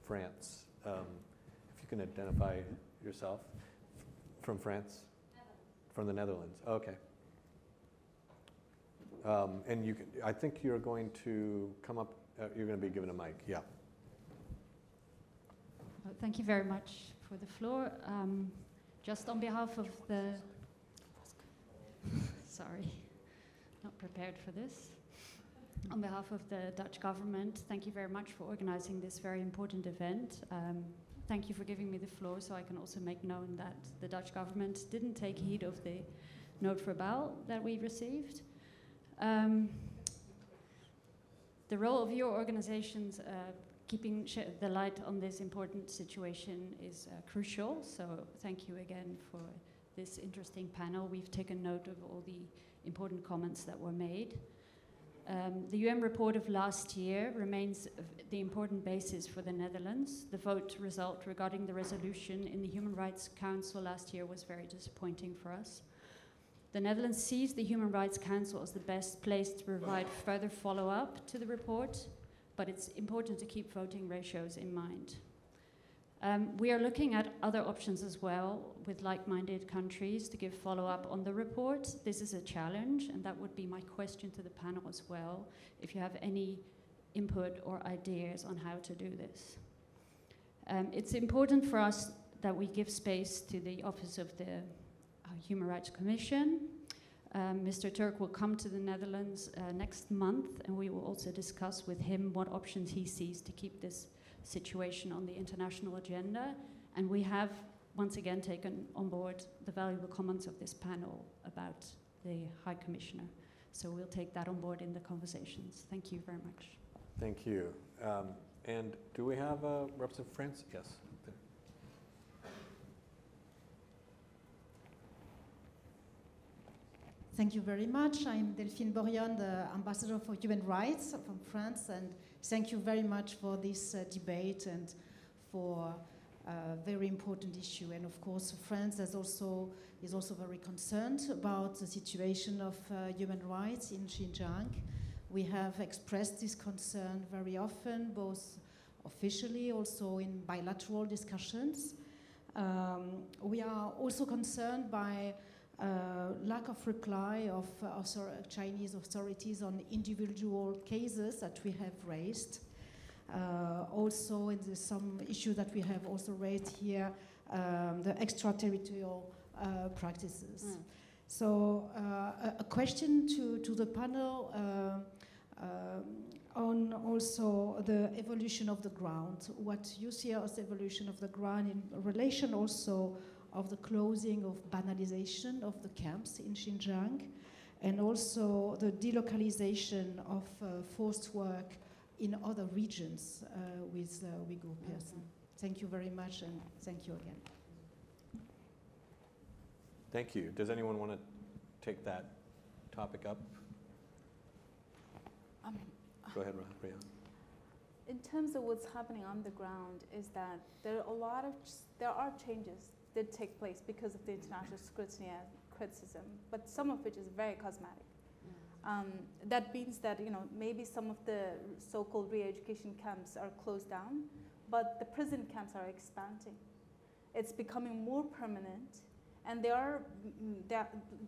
France. If you can identify yourself from France. From the Netherlands, okay. And you can, I think you're going to come up, you're going to be given a mic, yeah. Well, thank you very much for the floor. Just on behalf of the, sorry, not prepared for this. On behalf of the Dutch government, thank you very much for organizing this very important event. Thank you for giving me the floor so I can also make known that the Dutch government didn't take heed of the note verbal that we received. The role of your organizations keeping the light on this important situation is crucial, so thank you again for this interesting panel. We've taken note of all the important comments that were made. The UN report of last year remains the important basis for the Netherlands. The vote result regarding the resolution in the Human Rights Council last year was very disappointing for us. The Netherlands sees the Human Rights Council as the best place to provide further follow-up to the report, but it's important to keep voting ratios in mind. We are looking at other options as well with like-minded countries to give follow-up on the report. This is a challenge, and that would be my question to the panel as well, if you have any input or ideas on how to do this. It's important for us that we give space to the Office of the Human Rights Commission. Mr. Turk will come to the Netherlands next month, and we will also discuss with him what options he sees to keep this situation on the international agenda. And we have once again taken on board the valuable comments of this panel about the High Commissioner. So we'll take that on board in the conversations. Thank you very much. Thank you. And do we have a representative from France? Yes. Thank you very much. I'm Delphine Borion, the Ambassador for Human Rights from France, and thank you very much for this debate and for a very important issue. And of course, France is also very concerned about the situation of human rights in Xinjiang. We have expressed this concern very often, both officially, also in bilateral discussions. We are also concerned by lack of reply of Chinese authorities on individual cases that we have raised. Also, in some issue that we have also raised here, the extraterritorial practices. Mm. So, a question to the panel on also the evolution of the ground. What you see as evolution of the ground in relation also of the closing of banalization of the camps in Xinjiang, and also the delocalization of forced work in other regions with Uyghur persons. Thank you very much, and thank you again. Thank you. Does anyone want to take that topic up? Go ahead, Rhea. In terms of what's happening on the ground is that there are changes that take place because of the international scrutiny and criticism, but some of which is very cosmetic. That means that maybe some of the so-called re-education camps are closed down, but the prison camps are expanding. It's becoming more permanent, and they're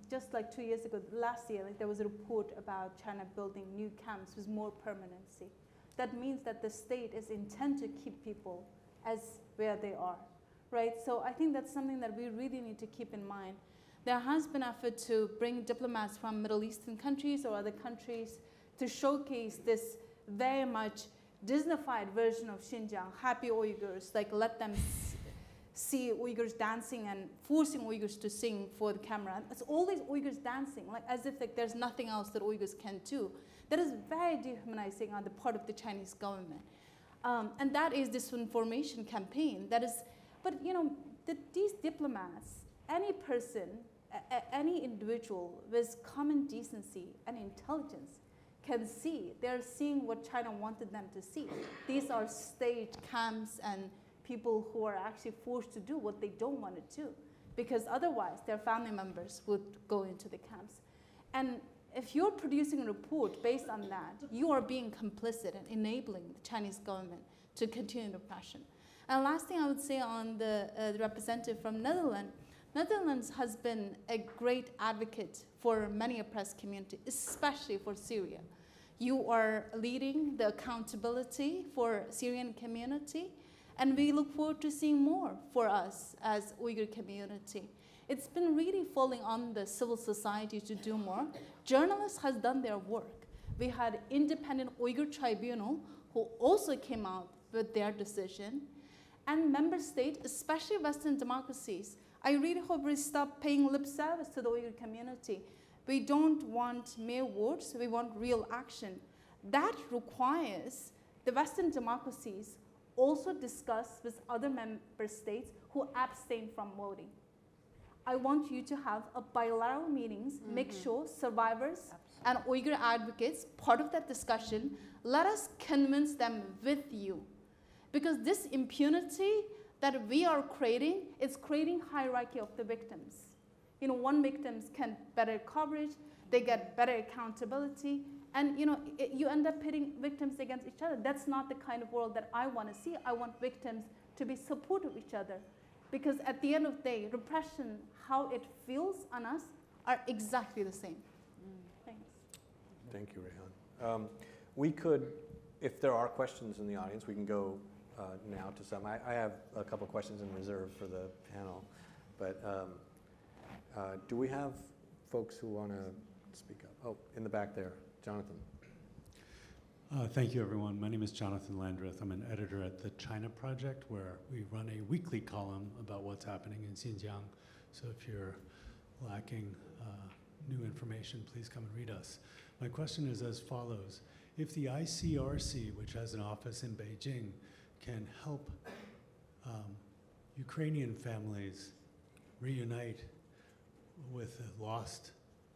just like 2 years ago, last year, there was a report about China building new camps with more permanency. That means that the state is intent to keep people as where they are. Right, so I think that's something that we really need to keep in mind. There has been effort to bring diplomats from Middle Eastern countries or other countries to showcase this very much Disneyfied version of Xinjiang, happy Uyghurs, like let them see Uyghurs dancing and forcing Uyghurs to sing for the camera. It's all these Uyghurs dancing, like as if there's nothing else that Uyghurs can do. That is very dehumanizing on the part of the Chinese government. And that is disinformation campaign. That is. But these diplomats, any person, any individual with common decency and intelligence can see. They're seeing what China wanted them to see. These are staged camps and people who are actually forced to do what they don't want to do, because otherwise their family members would go into the camps. And if you're producing a report based on that, you are being complicit and enabling the Chinese government to continue the oppression. And last thing I would say on the representative from Netherlands, Netherlands has been a great advocate for many oppressed communities, especially for Syria. You are leading the accountability for Syrian community, and we look forward to seeing more for us as Uyghur community. It's been really falling on the civil society to do more. Journalists has done their work. We had independent Uyghur tribunal who also came out with their decision. And member states, especially Western democracies, I really hope we stop paying lip service to the Uyghur community. We don't want mere words, we want real action. That requires the Western democracies also discuss with other member states who abstain from voting. I want you to have a bilateral meetings, make sure survivors and Uyghur advocates, part of that discussion, let us convince them with you. Because this impunity that we are creating is creating hierarchy of the victims. You know, one victims can better coverage, they get better accountability, and you know, you end up pitting victims against each other. That's not the kind of world that I want to see. I want victims to be supportive of each other. Because at the end of the day, repression, how it feels on us, are exactly the same. Thanks. Thank you, Rehan. We could, if there are questions in the audience, we can go now to some. I have a couple questions in reserve for the panel, but do we have folks who want to speak up? Oh, in the back there, Jonathan. Thank you, everyone. My name is Jonathan Landreth. I'm an editor at the China Project, where we run a weekly column about what's happening in Xinjiang. So if you're lacking new information, please come and read us. My question is as follows. If the ICRC, which has an office in Beijing, can help Ukrainian families reunite with lost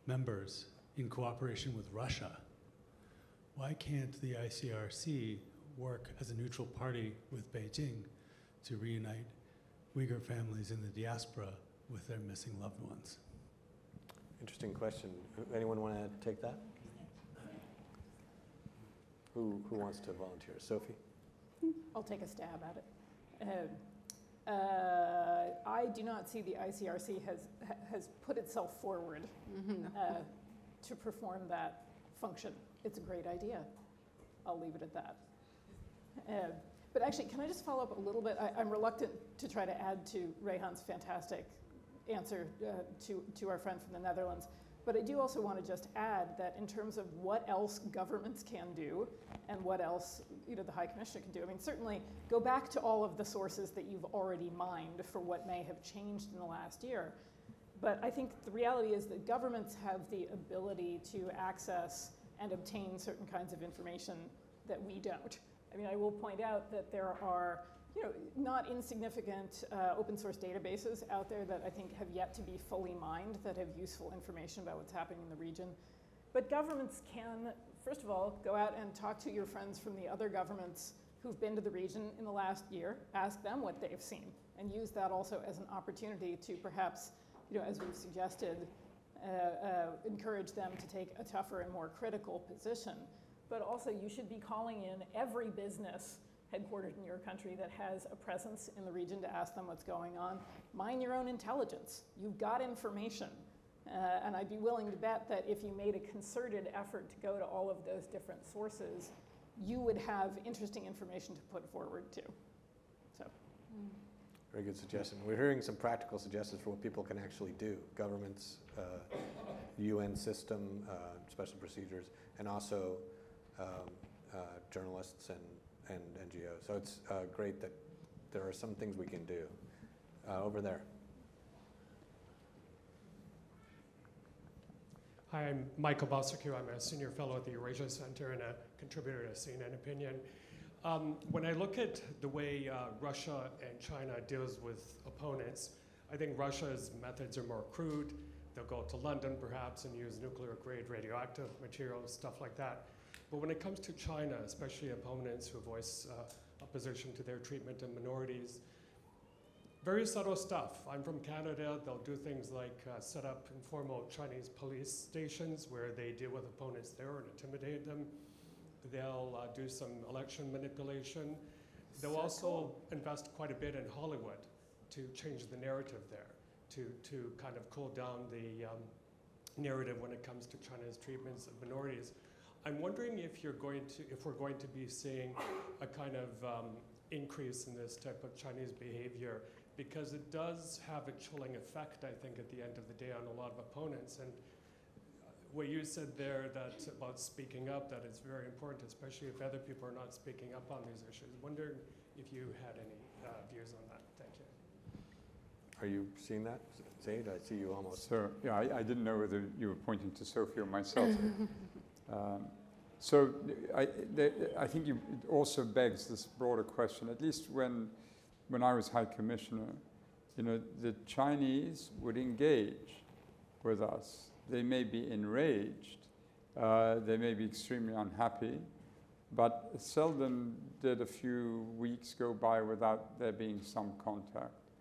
members in cooperation with Russia, why can't the ICRC work as a neutral party with Beijing to reunite Uyghur families in the diaspora with their missing loved ones? Interesting question. Anyone want to take that? Who wants to volunteer? Sophie? I'll take a stab at it. I do not see the ICRC has put itself forward to perform that function. It's a great idea. I'll leave it at that. But actually, can I just follow up a little bit? I'm reluctant to try to add to Rehan's fantastic answer to our friend from the Netherlands. But I do also want to just add that in terms of what else governments can do and what else the High Commissioner can do, I mean, certainly go back to all of the sources that you've already mined for what may have changed in the last year. But I think the reality is that governments have the ability to access and obtain certain kinds of information that we don't. I mean, I will point out that there are not insignificant open source databases out there that I think have yet to be fully mined that have useful information about what's happening in the region. But governments can, first of all, go out and talk to your friends from the other governments who've been to the region in the last year, ask them what they've seen, and use that also as an opportunity to perhaps, as we've suggested, encourage them to take a tougher and more critical position. But also you should be calling in every business headquartered in your country that has a presence in the region to ask them what's going on. Mine your own intelligence. You've got information. And I'd be willing to bet that if you made a concerted effort to go to all of those different sources, you would have interesting information to put forward too. So. Very good suggestion. We're hearing some practical suggestions for what people can actually do. Governments, UN system, special procedures, and also journalists and NGOs. So it's great that there are some things we can do. Over there. Hi, I'm Michael Balsacue. I'm a senior fellow at the Eurasia Center and a contributor to CNN Opinion. When I look at the way Russia and China deals with opponents, I think Russia's methods are more crude. They'll go to London perhaps and use nuclear-grade radioactive materials, stuff like that. But when it comes to China, especially opponents who voice opposition to their treatment of minorities, very subtle stuff. I'm from Canada. They'll do things like set up informal Chinese police stations where they deal with opponents there and intimidate them. They'll do some election manipulation. They'll also invest quite a bit in Hollywood to change the narrative there. to kind of cool down the narrative when it comes to China's treatments of minorities. I'm wondering if we're going to be seeing a kind of increase in this type of Chinese behavior, because it does have a chilling effect, I think, at the end of the day on a lot of opponents. And what you said there about speaking up, that it's very important, especially if other people are not speaking up on these issues. Wondering if you had any views on that. Thank you. Are you seeing that, Zaid? I see you almost. So, yeah, I didn't know whether you were pointing to Sophie or myself. So I think it also begs this broader question. At least when I was High Commissioner, the Chinese would engage with us. They may be enraged, they may be extremely unhappy, but seldom did a few weeks go by without there being some contact.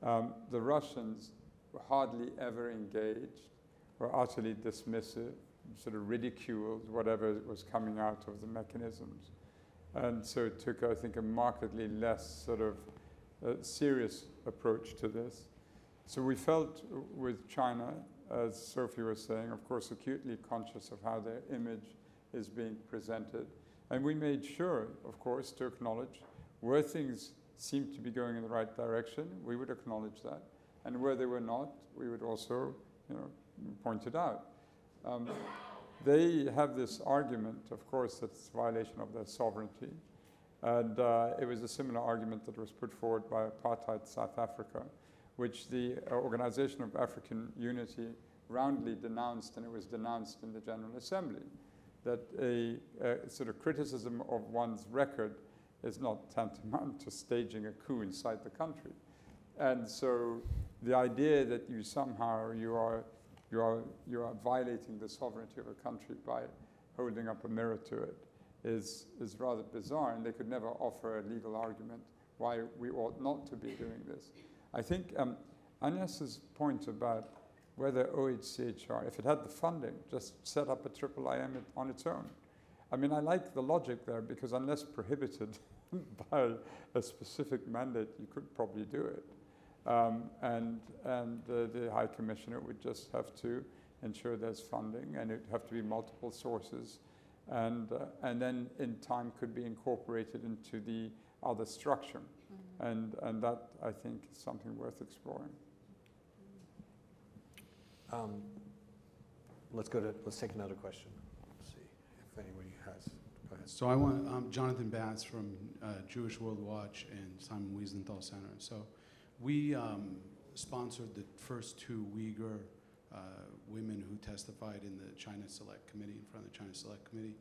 The Russians hardly ever engaged, were utterly dismissive, sort of ridiculed whatever was coming out of the mechanisms. And so it took, I think, a markedly less sort of serious approach to this. So we felt with China, as Sophie was saying, of course, acutely conscious of how their image is being presented. And we made sure, of course, to acknowledge where things seemed to be going in the right direction, we would acknowledge that. And where they were not, we would also, point it out. They have this argument, of course, that it's a violation of their sovereignty. And it was a similar argument that was put forward by apartheid South Africa, which the Organization of African Unity roundly denounced, and it was denounced in the General Assembly, that a sort of criticism of one's record is not tantamount to staging a coup inside the country. And so the idea that you somehow you are violating the sovereignty of a country by holding up a mirror to it is rather bizarre, and they could never offer a legal argument why we ought not to be doing this. I think Agnes's point about whether OHCHR, if it had the funding, just set up a IIIM on its own. I mean, I like the logic there, because unless prohibited by a specific mandate, you could probably do it. And the High Commissioner would just have to ensure there's funding, and it would have to be multiple sources, and then in time could be incorporated into the other structure. Mm-hmm. And that, I think, is something worth exploring. Let's take another question. Let's see if anybody has. Go ahead. So I'm Jonathan Bass from Jewish World Watch and Simon Wiesenthal Center. So we sponsored the first two Uyghur women who testified in the China Select Committee, in front of the China Select Committee.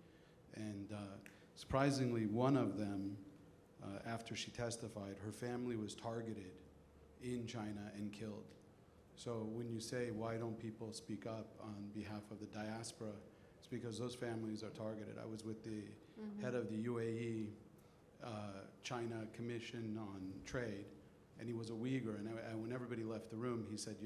And surprisingly, one of them, after she testified, her family was targeted in China and killed. So when you say, why don't people speak up on behalf of the diaspora, it's because those families are targeted. I was with the head of the UAE China Commission on Trade, and he was a Uyghur, and when everybody left the room, he said,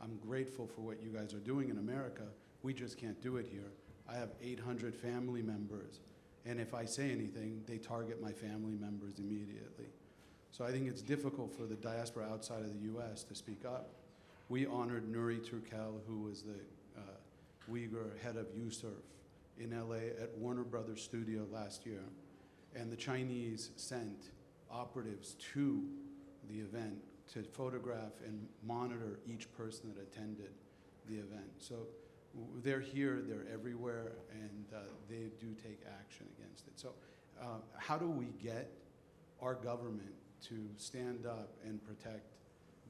I'm grateful for what you guys are doing in America. We just can't do it here. I have 800 family members, and if I say anything, they target my family members immediately. So I think it's difficult for the diaspora outside of the US to speak up. We honored Nuri Turkel, who was the Uyghur head of USURF in LA at Warner Brothers Studio last year. And the Chinese sent operatives to the event to photograph and monitor each person that attended the event. So they're here, they're everywhere, and they do take action against it. So how do we get our government to stand up and protect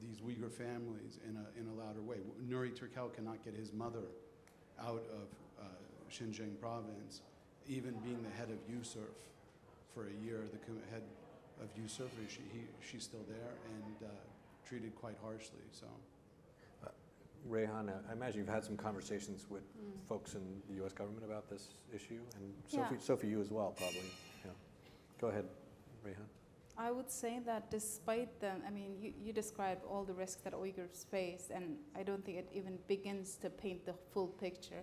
these Uyghur families in a louder way? Nuri Turkel cannot get his mother out of Xinjiang province, even being the head of USURF for a year. The head of USURF, she's still there and treated quite harshly. So, Rehan, I imagine you've had some conversations with folks in the U.S. government about this issue, and Sophie, you as well, probably. Yeah. Go ahead, Rehan. I would say that despite them, you described all the risks that Uyghurs face, and I don't think it even begins to paint the full picture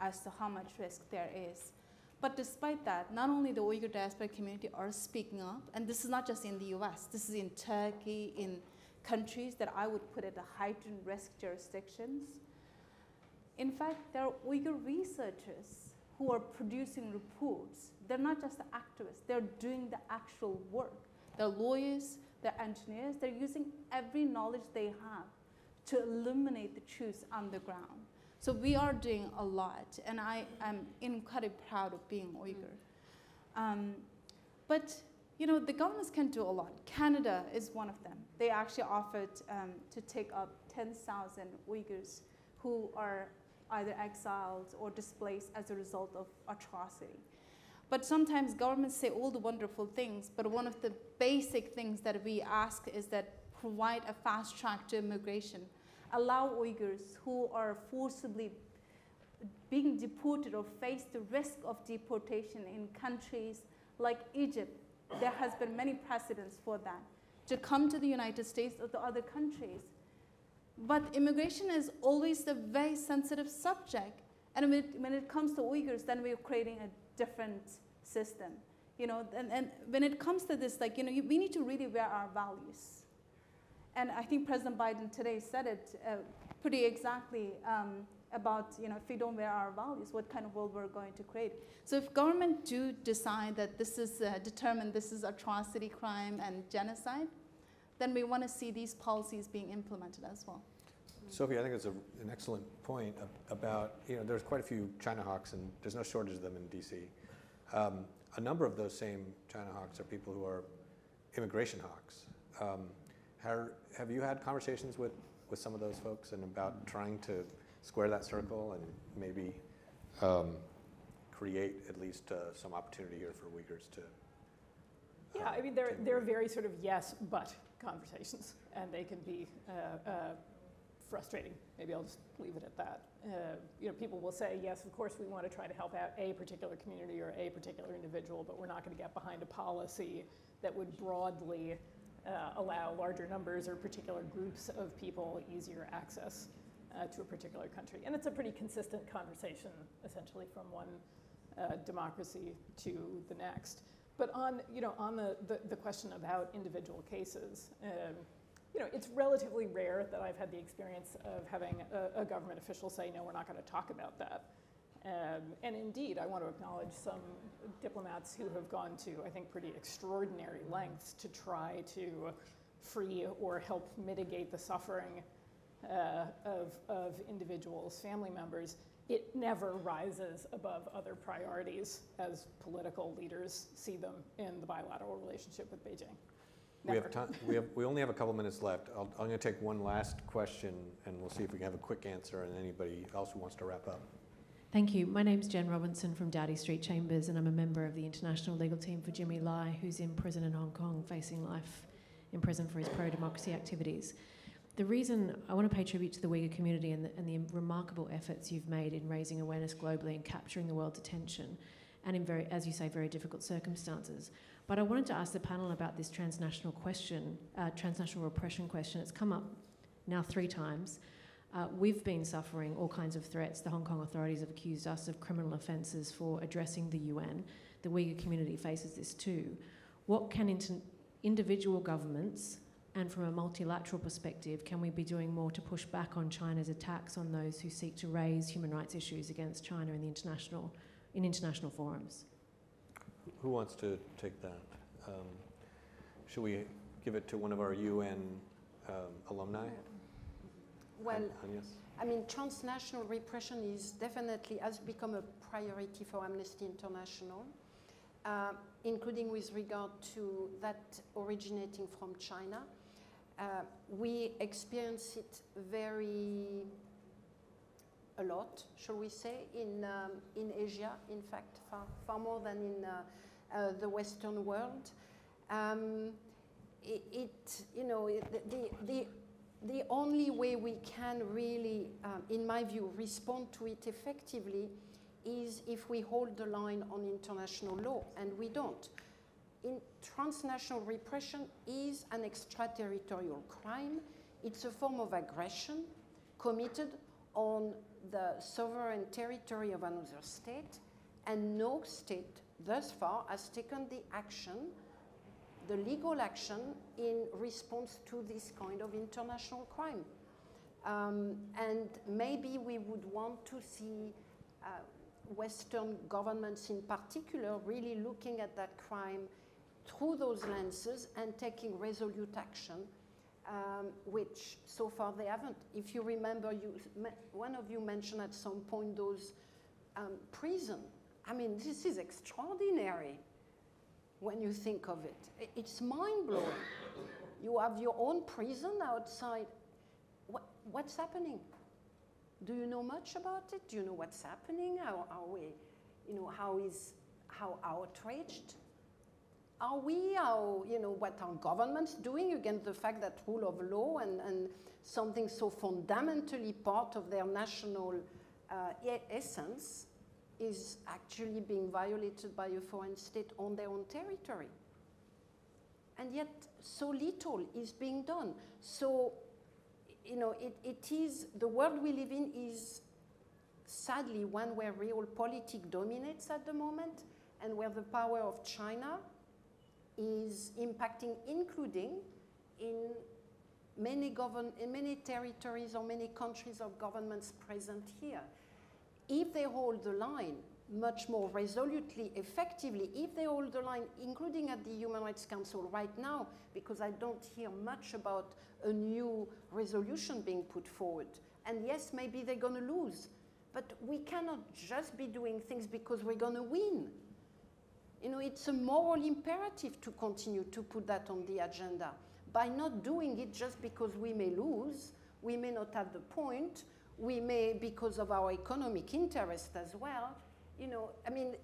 as to how much risk there is. But despite that, not only the Uyghur diaspora community are speaking up, and this is not just in the US, this is in Turkey, in countries that I would put at a heightened risk jurisdictions. In fact, there are Uyghur researchers who are producing reports. They're not just the activists, they're doing the actual work. They're lawyers, they're engineers, they're using every knowledge they have to illuminate the truth on the ground. So we are doing a lot, and I am incredibly proud of being Uyghur. But you know, the governments can do a lot. Canada is one of them. They actually offered to take up 10,000 Uyghurs who are either exiled or displaced as a result of atrocity. But sometimes governments say all the wonderful things, but one of the basic things that we ask is that provide a fast track to immigration. Allow Uyghurs who are forcibly being deported or face the risk of deportation in countries like Egypt. There has been many precedents for that, to come to the United States or to other countries. But immigration is always a very sensitive subject. And when it comes to Uyghurs, then we're creating a different system. You know, and when it comes to this, like, you know, we need to really wear our values. And I think President Biden today said it pretty exactly about, you know, if we don't wear our values, what kind of world we're going to create. So if government do decide that this is determined, this is atrocity, crime, and genocide, then we want to see these policies being implemented as well. Sophie, I think it's an excellent point about, you know, there's quite a few China hawks, and there's no shortage of them in DC. A number of those same China hawks are people who are immigration hawks. Have you had conversations with some of those folks and about trying to square that circle and maybe create at least some opportunity here for Uyghurs to? Yeah, I mean, they're very sort of yes, but conversations, and they can be frustrating. Maybe I'll just leave it at that. You know, people will say, yes, of course, we want to try to help out a particular community or a particular individual, but we're not going to get behind a policy that would broadly allow larger numbers or particular groups of people easier access to a particular country. And it's a pretty consistent conversation, essentially, from one democracy to the next. But on, you know, on the question about individual cases, you know, it's relatively rare that I've had the experience of having a government official say, no, we're not going to talk about that. And indeed, I want to acknowledge some diplomats who have gone to, I think, pretty extraordinary lengths to try to free or help mitigate the suffering of individuals, family members. It never rises above other priorities as political leaders see them in the bilateral relationship with Beijing. We have time. We only have a couple minutes left. I'm going to take one last question, and we'll see if we can have a quick answer, and anybody else who wants to wrap up. Thank you. My name's Jen Robinson from Dowdy Street Chambers, and I'm a member of the international legal team for Jimmy Lai, who's in prison in Hong Kong, facing life in prison for his pro-democracy activities. The reason I want to pay tribute to the Uyghur community and the remarkable efforts you've made in raising awareness globally and capturing the world's attention, and in very, as you say, very difficult circumstances. But I wanted to ask the panel about this transnational question, transnational repression question. It's come up now 3 times. We've been suffering all kinds of threats. The Hong Kong authorities have accused us of criminal offences for addressing the UN. The Uyghur community faces this too. What can individual governments, and from a multilateral perspective, can we be doing more to push back on China's attacks on those who seek to raise human rights issues against China in international forums? Who wants to take that? Should we give it to one of our UN alumni? Well, Agnes? I mean, transnational repression has become a priority for Amnesty International, including with regard to that originating from China. We experience it a lot, shall we say, in Asia, in fact, far more than in the Western world. The only way we can really, in my view, respond to it effectively is if we hold the line on international law, and we don't. Transnational repression is an extraterritorial crime. It's a form of aggression committed on the sovereign territory of another state, and no state thus far has taken the action the legal action in response to this kind of international crime. And maybe we would want to see Western governments in particular really looking at that crime through those lenses and taking resolute action, which so far they haven't. If you remember, one of you mentioned at some point those prison. I mean, this is extraordinary when you think of it. It's mind-blowing. You have your own prison outside. What's happening? Do you know much about it? Do you know what's happening? How are we, you know, how outraged are we? How, you know, what are governments doing against the fact that rule of law and something so fundamentally part of their national essence is actually being violated by a foreign state on their own territory? And yet so little is being done. So, you know, it is, the world we live in is sadly one where realpolitik dominates at the moment and where the power of China is impacting, including in many territories or many countries or governments present here. If they hold the line much more resolutely, effectively, if they hold the line, including at the Human Rights Council right now, because I don't hear much about a new resolution being put forward. And yes, maybe they're going to lose, but we cannot just be doing things because we're going to win. You know, it's a moral imperative to continue to put that on the agenda. By not doing it just because we may lose, we may not have the point, we may, because of our economic interest as well, you know, I mean,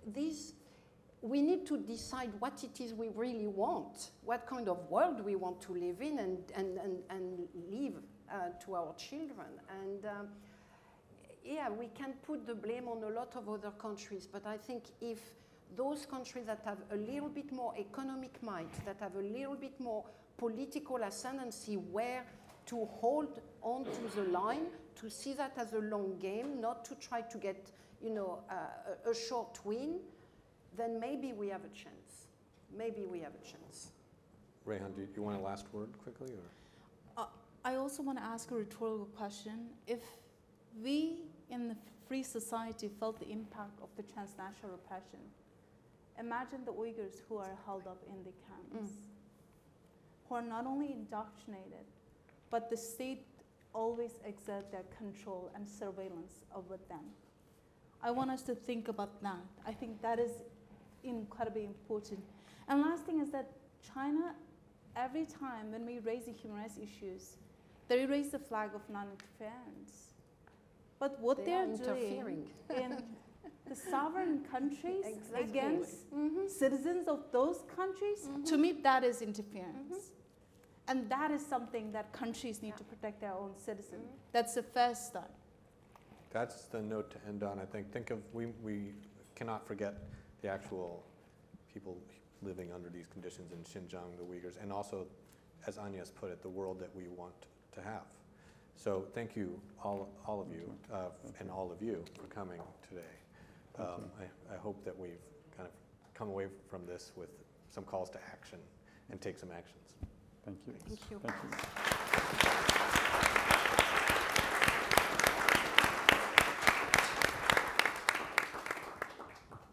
we need to decide what it is we really want, what kind of world we want to live in and leave to our children. And yeah, we can put the blame on a lot of other countries, but I think if those countries that have a little bit more economic might, that have a little bit more political ascendancy, where to hold on to the line, to see that as a long game, not to try to get, you know, a short win, then maybe we have a chance. Maybe we have a chance. Rayhan, do you want a last word quickly? Or? I also want to ask a rhetorical question. If we in the free society felt the impact of the transnational repression, imagine the Uyghurs who are held up in the camps, who are not only indoctrinated, but the state always exert their control and surveillance over them. I want us to think about that. I think that is incredibly important. And last thing is that China, every time when we raise the human rights issues, they raise the flag of non-interference. But what they're doing in the sovereign countries against citizens of those countries, to me, that is interference. And that is something that countries need to protect their own citizens. That's the first start. That's the note to end on, I think. Think of, we cannot forget the actual people living under these conditions in Xinjiang, the Uyghurs, and also, as Agnes put it, the world that we want to have. So thank you, all of you, and all of you for coming today. I hope that we've kind of come away from this with some calls to action and take some actions. Thank you. Thank you. Thank you.